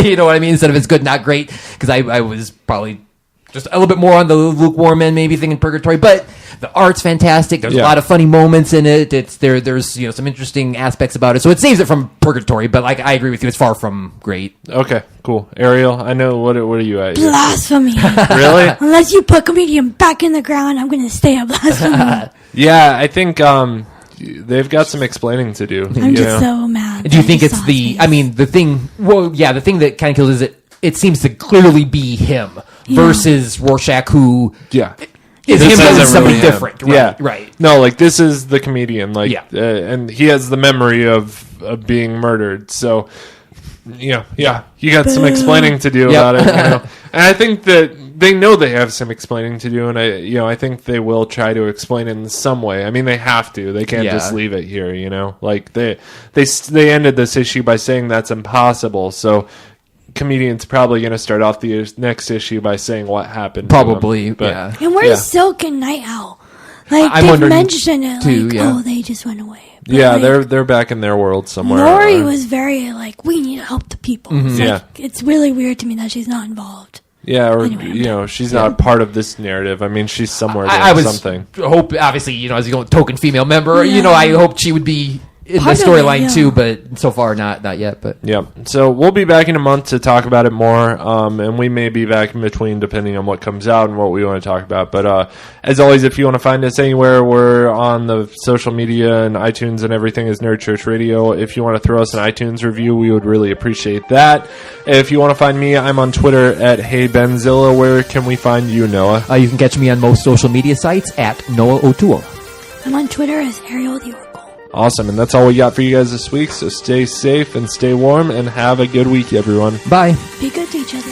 You know what I mean? Instead of it's good, not great, because I was probably just a little bit more on the lukewarm end, maybe thinking purgatory, but the art's fantastic. There's a lot of funny moments in it. There's some interesting aspects about it, so it saves it from purgatory. But like, I agree with you, it's far from great. Okay, cool. Ariel, I know what are you at? Blasphemy. Really? Unless you put comedian back in the ground, I'm going to stay at blasphemy. Yeah, I think they've got some explaining to do. I'm just so mad. Do you think it's the thing? Well, yeah, the thing that kind of kills is it seems to clearly be him versus Rorschach, who is him as somebody different. Right. No, like, this is the comedian. Like, and he has the memory of being murdered. So, you got some explaining to do about it. You know? And I think that they know they have some explaining to do, and I think they will try to explain it in some way. I mean, they have to. They can't just leave it here, Like they ended this issue by saying that's impossible. So comedian's probably going to start off the next issue by saying what happened. Probably, but, yeah. And where's Silk and Night Owl? Like I'm they mentioned it, too, they just went away. But yeah, they're back in their world somewhere. Lori was very like, we need to help the people. Mm-hmm. It's really weird to me that she's not involved. Yeah, or Anyway, she's not part of this narrative. I mean, she's somewhere doing I was something. Hope obviously, as a token female member, Yeah. I hoped she would be in Part the of it, storyline too, but so far not yet. But Yeah, so we'll be back in a month to talk about it more, and we may be back in between depending on what comes out and what we want to talk about. But as always, if you want to find us anywhere, we're on the social media and iTunes and everything is Nerd Church Radio. If you want to throw us an iTunes review, we would really appreciate that. If you want to find me, I'm on Twitter at HeyBenzilla. Where can we find you, Noah? you can catch me on most social media sites at Noah O'Toole. I'm on Twitter as Ariel the Oracle. Awesome, and that's all we got for you guys this week. So stay safe and stay warm, and have a good week, everyone. Bye. Be good to each other.